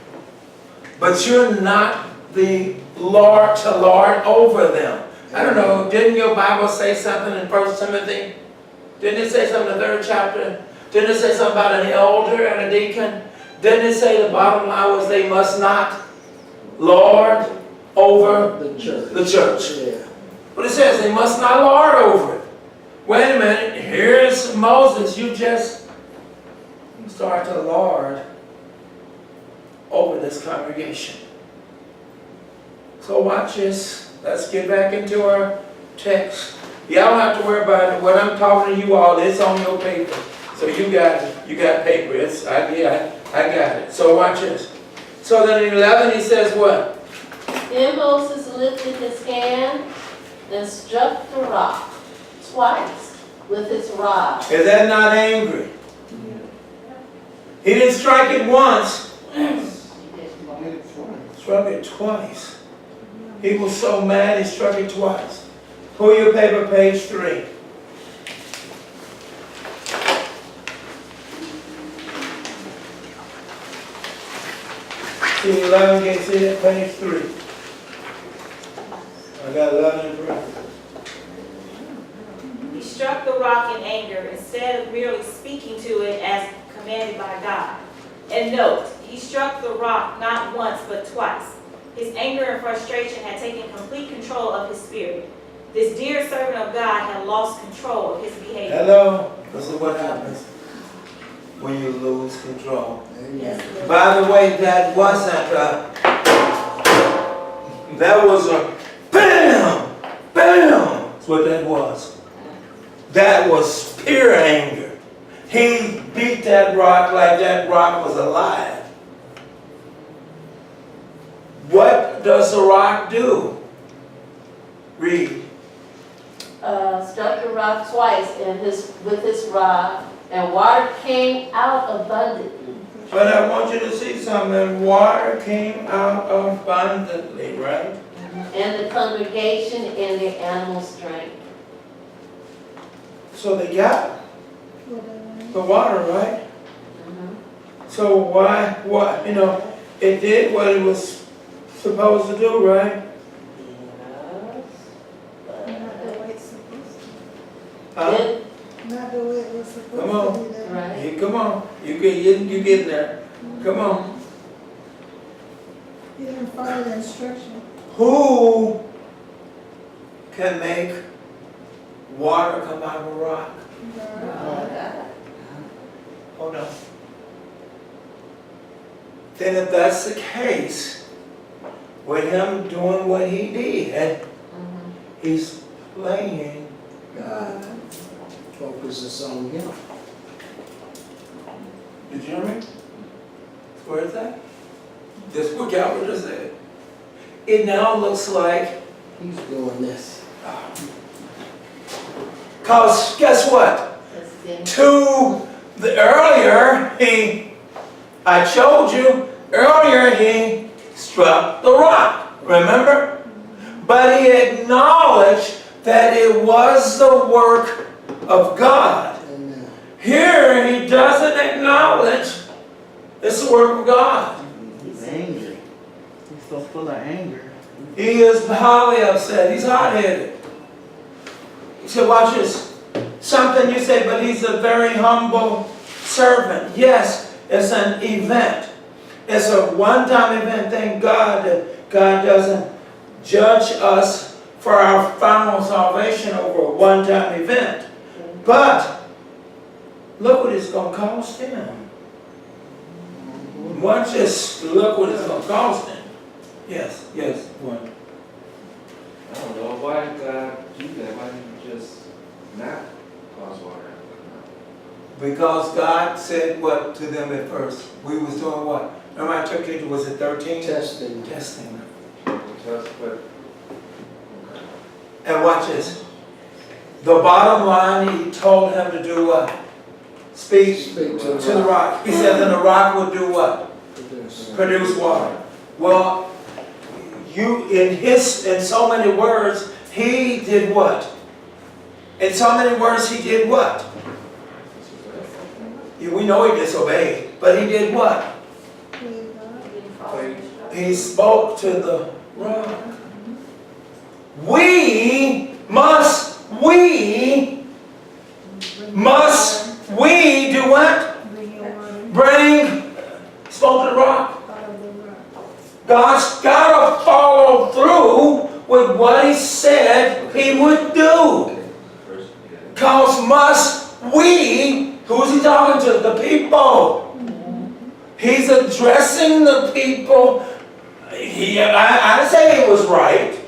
But you're not the Lord to lord over them. I don't know, didn't your Bible say something in 1 Timothy? Didn't it say something in the 3rd chapter? Didn't it say something about an elder and a deacon? Didn't it say the bottom line was they must not lord over The church. the church? Yeah. But it says they must not lord over it. Wait a minute, here's Moses. You just start to lord over this congregation. So watch this. Let's get back into our text. Y'all don't have to worry about it. What I'm talking to you all, it's on your paper. So you got it. You got paper. I got it. So watch this. So then in 11 he says what? Then Moses lifted his hand and struck the rock twice with his rod. Is that not angry? He didn't strike it once. Struck it twice. He was so mad he struck it twice. Pull your paper, page 3. See 11, can you see that? Page 3. I got 11 and 3. He struck the rock in anger instead of merely speaking to it as commanded by God. And note, he struck the rock not once but twice. His anger and frustration had taken complete control of his spirit. This dear servant of God had lost control of his behavior. Hello? This is what happens when you lose control. Amen. By the way, that wasn't that was a BAM! BAM! That's what that was. That was pure anger. He beat that rock like that rock was alive. What does the rock do? Read. Struck the rock twice with his rod, and water came out abundantly. But I want you to see something. Water came out abundantly, right? And the congregation and their animals drank. So they got the water, right? So why, it did what it was supposed to do, right? Huh? Then, Not the way it was supposed Come on. to be done. right. Hey, come on. You get there. Come on. He didn't follow the instruction. Who can make water come out of a rock? Hold on. Then if that's the case, with him doing what he did, he's playing God focuses on him. Did you hear me? Where is that? This is what Calvin just said. It now looks like, He's doing this. cause guess what? Earlier, I showed you, earlier he struck the rock. Remember? But he acknowledged that it was the work of God. Amen. Here he doesn't acknowledge it's the work of God. He's angry. He's so full of anger. He is highly upset. He's hot-headed. He said, watch this. Something you say, but he's a very humble servant. Yes, it's an event. It's a one-time event. Thank God that God doesn't judge us for our final salvation over a one-time event. But look what it's going to cost him. Watch this. Look what it's going to cost him. Yes, yes. What? I don't know, why did God do that? Why didn't he just not cause water to come out? Because God said what to them at first? We was doing what? Remember I took you, was it 13? Testing. Testing. Just, but, And watch this. The bottom line, he told him to do what? Speak Speak to the rock. He said then the rock would do what? Produce water. Well, in so many words, he did what? In so many words, he did what? We know he disobeyed, but he did what? He spoke to the rock. We must do what? Spoke to the rock. God's got to follow through with what he said he would do. Because must we, who's he talking to? The people. He's addressing the people. I say he was right,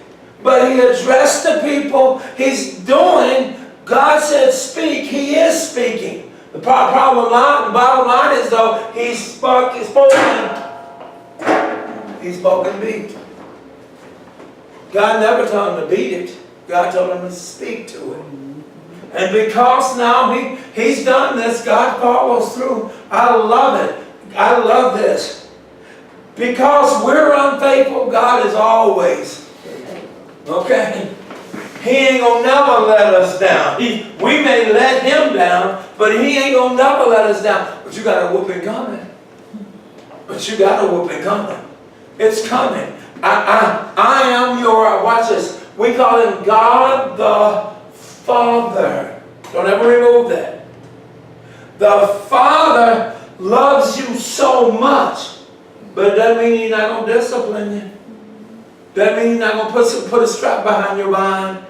but he addressed the people. He's doing, God said speak, he is speaking. The bottom line is though, he's spoken beat. God never told him to beat it. God told him to speak to it. And because now he's done this, God follows through. I love it. I love this. Because we're unfaithful, God is always. Okay? He ain't gonna never let us down. We may let him down, but he ain't gonna never let us down. But you got a whooping coming. It's coming. I am your, watch this. We call him God the Father. Don't ever remove that. The Father loves you so much, but it doesn't mean he's not going to discipline you. Doesn't mean he's not going to put a strap behind your behind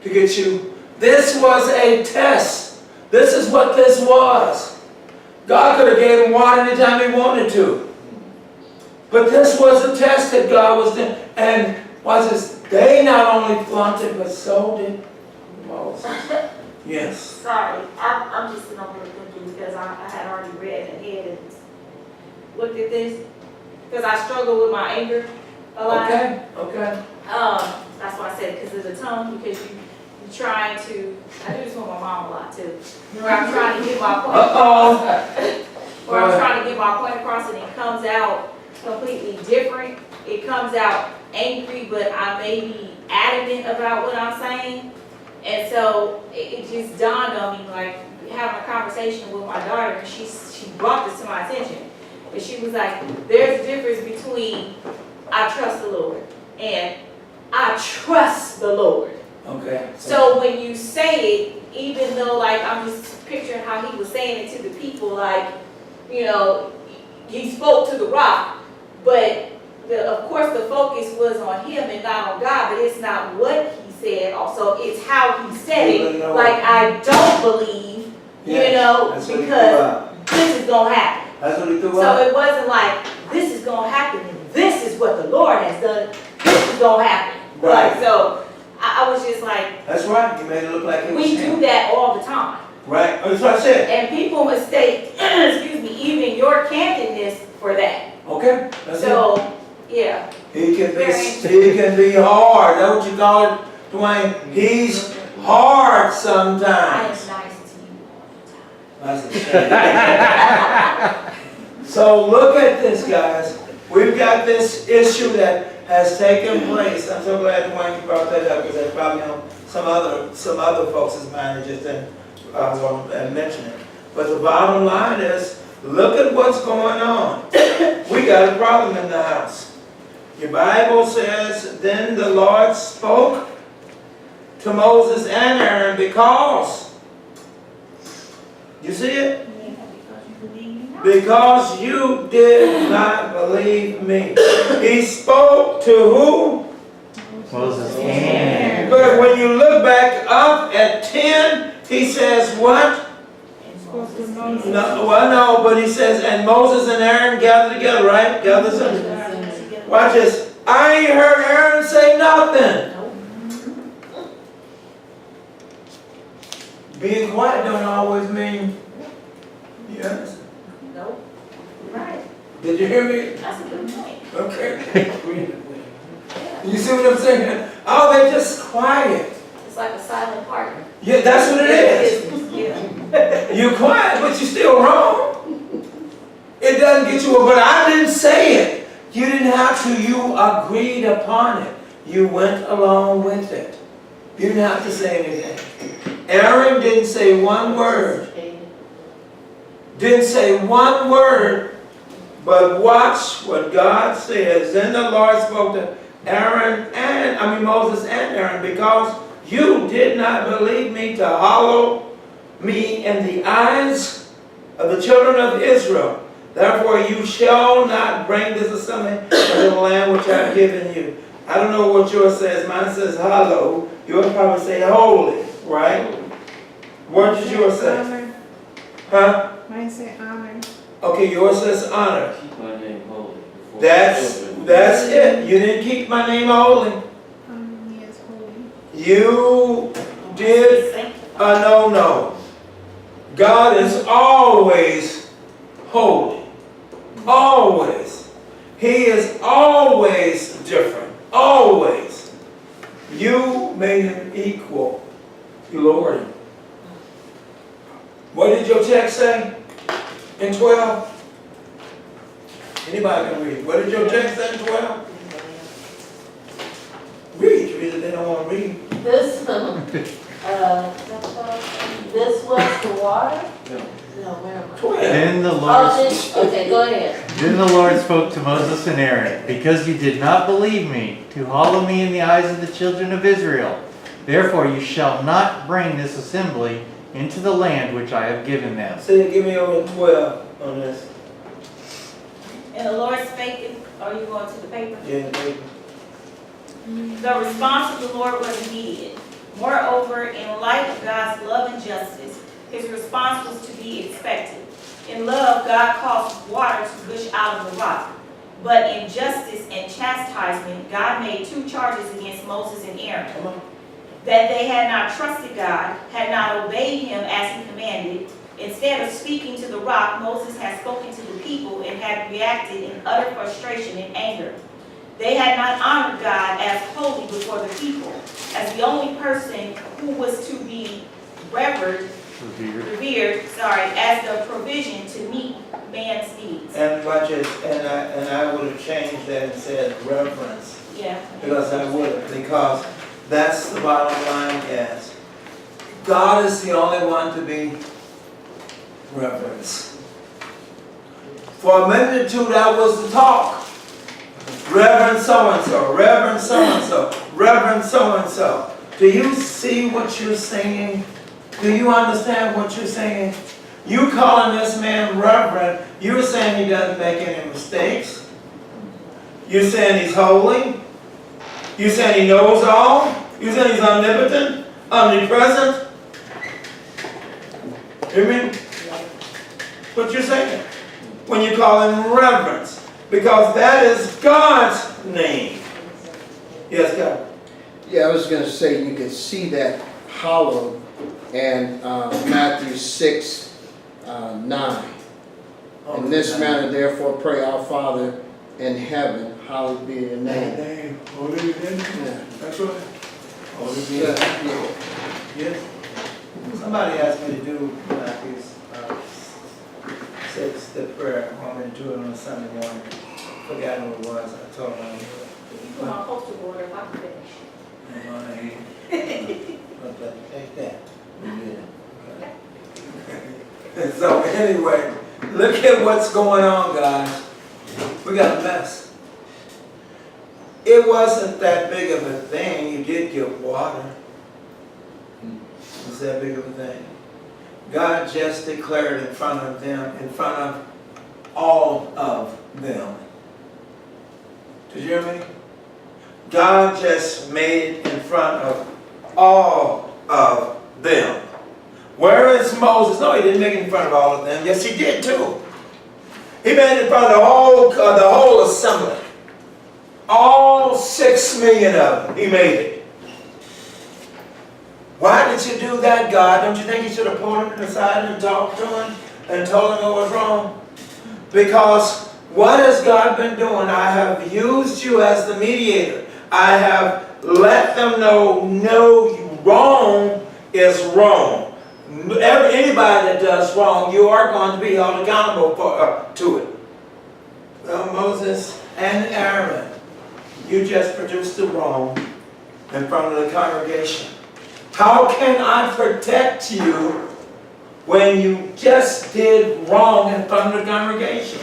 to get you. This was a test. This is what this was. God could have gave him water anytime he wanted to. But this was a test that God was doing. And watch this, they not only flunked it, but so did Moses. Yes. Sorry, I'm just sitting over here thinking because I had already read ahead and looked at this. Because I struggle with my anger a lot. Okay. That's why I said because of the tone, because you're trying to, I do this with my mom a lot too. Where I'm trying to get my point across. Where I'm trying to get my point across and it comes out completely different. It comes out angry, but I may be adamant about what I'm saying. And so it just dawned on me, like having a conversation with my daughter, and she brought this to my attention. And she was like, there's a difference between I trust the Lord and I trust the Lord. Okay. So when you say it, even though like I'm just picturing how he was saying it to the people, like, you know, he spoke to the rock, but of course the focus was on him and not on God, but it's not what he said, also it's how he said it. Like I don't believe, you know, because this is gonna happen. That's what he threw So out. it wasn't like this is gonna happen and this is what the Lord has done. This is gonna happen. Right. Like so I was just like, That's right. You made it look like it was we him. do that all the time. Right. That's what I said. And people mistake, excuse me, even your candidness for that. Okay. That's So, yeah. it. He can be hard. That's what you call it, Dwayne. He's hard I sometimes. am nice to you all the time. That's a shame. So look at this, guys. We've got this issue that has taken place. I'm so glad Dwayne brought that up because that's probably on some other folks' mind that just didn't want to mention it. But the bottom line is, look at what's going on. We got a problem in the house. Your Bible says, then the Lord spoke to Moses and Aaron because, you see it? Because you did not believe me. He spoke to who? Moses and But when you look back up at 10, he says what? No, well, no, but he says, and Moses and Aaron gathered together, right? Gathered together. Watch this. I ain't heard Aaron say nothing. Being quiet don't always mean yes. Nope. Right. Did you hear me? That's a good point. Okay. You see what I'm saying? Oh, they're just quiet. It's like a silent partner. Yeah, that's what it is. Yeah. You're quiet, but you're still wrong. It doesn't get you, but I didn't say it. You didn't have to. You agreed upon it. You went along with it. You didn't have to say anything. Aaron didn't say one word. Didn't say one word, but watch what God says. Then the Lord spoke to Moses and Aaron, because you did not believe me to hallow me in the eyes of the children of Israel. Therefore you shall not bring this assembly into the land which I have given you. I don't know what yours says. Mine says hallow. Yours probably say holy, right? What did yours say? Honor. Huh? Mine say honor. Okay, yours says honor. Keep my name holy. before That's children. it. You didn't keep my name holy. Yes, holy. You did a no. God is always holy. Always. He is always different. Always. You made him equal. You lowered him. What did your text say in 12? Anybody can read. What did your text say in 12? Read it. They don't want to read. This was the water? No. No, where am I? 12. Then the Oh, Lord okay, go ahead. Then the Lord spoke to Moses and Aaron, because you did not believe me, to hallow me in the eyes of the children of Israel. Therefore you shall not bring this assembly into the land which I have given them. Say, give me over 12 on this. And the Lord spake, are you going to the paper? Yeah, baby. The response of the Lord was immediate. Moreover, in light of God's love and justice, his response was to be expected. In love, God caused water to gush out of the rock. But in justice and chastisement, God made two charges against Moses and Aaron. Come on. That they had not trusted God, had not obeyed him as he commanded. Instead of speaking to the rock, Moses had spoken to the people and had reacted in utter frustration and anger. They had not honored God as holy before the people, as the only person who was to be revered, as the provision to meet man's needs. And watch it, and I would have changed that and said reverence. Yeah. Because because that's the bottom line, yes. God is the only one to be reverenced. For a minute or two, that was the talk. Reverend so-and-so, Reverend so-and-so, Reverend so-and-so. Do you see what you're saying? Do you understand what you're saying? You calling this man reverend, you're saying he doesn't make any mistakes. You're saying he's holy. You're saying he knows all. You're saying he's omnipotent, omnipresent. You mean? What you're saying when you call him reverence. Because that is God's name. Yes, God. Yeah, I was going to say you can see that hallowed in Matthew 6:9. In this manner, therefore, pray our Father in heaven, hallowed be your name. Holy be your name. Yeah. That's right. Holy be your name. Yes. Somebody asked me to do Matthew 6, the prayer. I want me to do it on a Sunday morning. forgot who it was. I told him. You put my postal order if I can finish. Take that. And so anyway, look at what's going on, guys. We got a mess. It wasn't that big of a thing. You did get water. It was that big of a thing. God just declared in front of them, in front of all of them. Did you hear me? God just made it in front of all of them. Where is Moses? No, he didn't make it in front of all of them. Yes, he did too. He made it in front of the whole assembly. All 6 million of them, he made it. Why did you do that, God? Don't you think you should have pulled him aside and talked to him and told him what was wrong? Because what has God been doing? I have used you as the mediator. I have let them know, no, wrong is wrong. Anybody that does wrong, you are going to be held accountable to it. Well, Moses and Aaron, you just produced the wrong in front of the congregation. How can I protect you when you just did wrong in front of the congregation?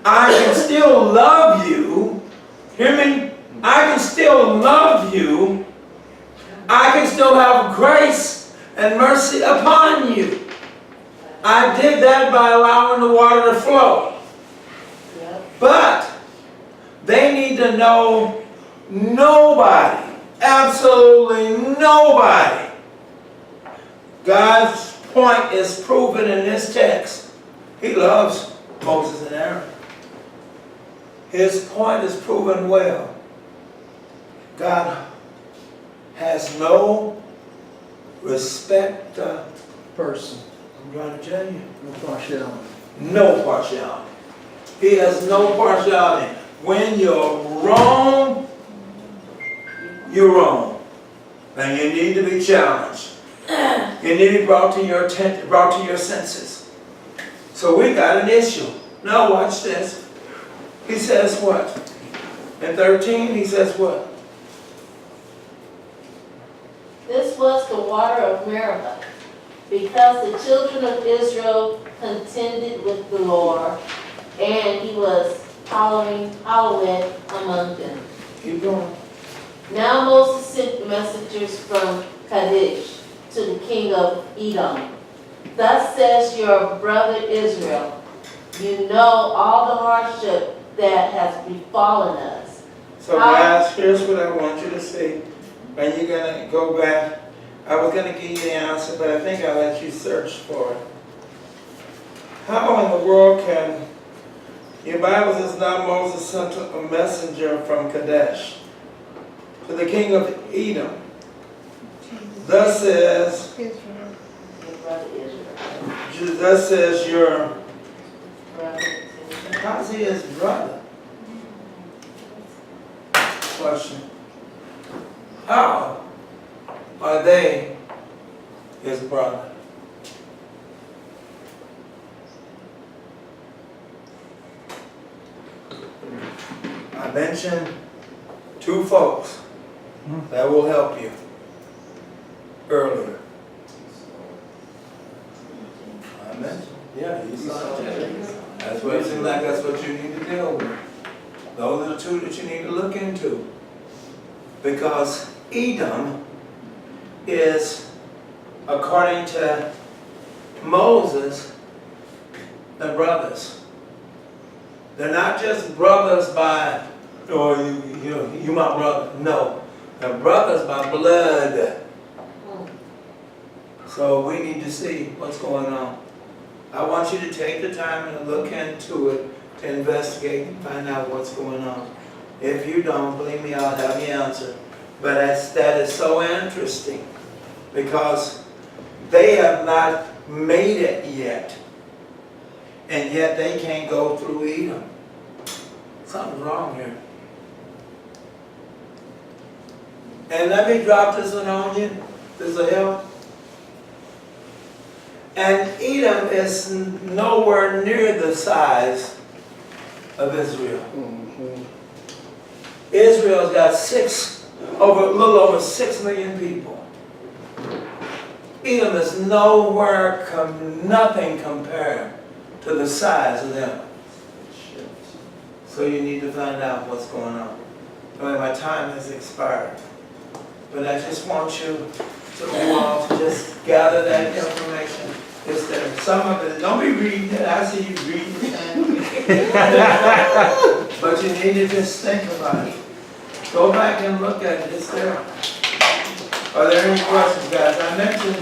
I can still love you. Hear me? I can still love you. I can still have grace and mercy upon you. I did that by allowing the water to flow. But they need to know nobody, absolutely nobody. God's point is proven in this text. He loves Moses and Aaron. His point is proven well. God has no respect Person, I'm trying to tell you. no partiality. No partiality. He has no partiality. When you're wrong, you're wrong. And you need to be challenged. You need to be brought to your attention, brought to your senses. So we got an issue. Now watch this. He says what? In 13, he says what? This was the water of Meribah, because the children of Israel contended with the Lord, and he was howling among them. Keep going. Now Moses sent messengers from Kadesh to the king of Edom. Thus says your brother Israel, you know all the hardship that has befallen us. So guys, here's what I want you to see. And you're going to go back. I was going to give you the answer, but I think I'll let you search for it. How in the world can, your Bible says now Moses sent a messenger from Kadesh to the king of Edom. Thus says, Your brother Israel. thus says your, Brother Israel. how's he his brother? Question. How are they his brother? I mentioned two folks that will help you earlier. I mentioned, yeah, you saw it. That's what it seems like that's what you need to deal with. Those are the two that you need to look into. Because Edom is, according to Moses, the brothers. They're not just brothers by, oh, you my brother. No, they're brothers by blood. So we need to see what's going on. I want you to take the time and look into it, to investigate and find out what's going on. If you don't, believe me, I'll have the answer. But that is so interesting because they have not made it yet. And yet they can't go through Edom. Something's wrong here. And let me drop this one on you. This will help. And Edom is nowhere near the size of Israel. Mhm. Israel's got a little over 6 million people. Edom is nowhere, nothing compared to the size of them. So you need to find out what's going on. Anyway, my time has expired. But I just want you all to just gather that information. It's there. Some of it, don't be reading it. I see you reading it. But you need to just think about it. Go back and look at it. It's there. Are there any questions, guys? I mentioned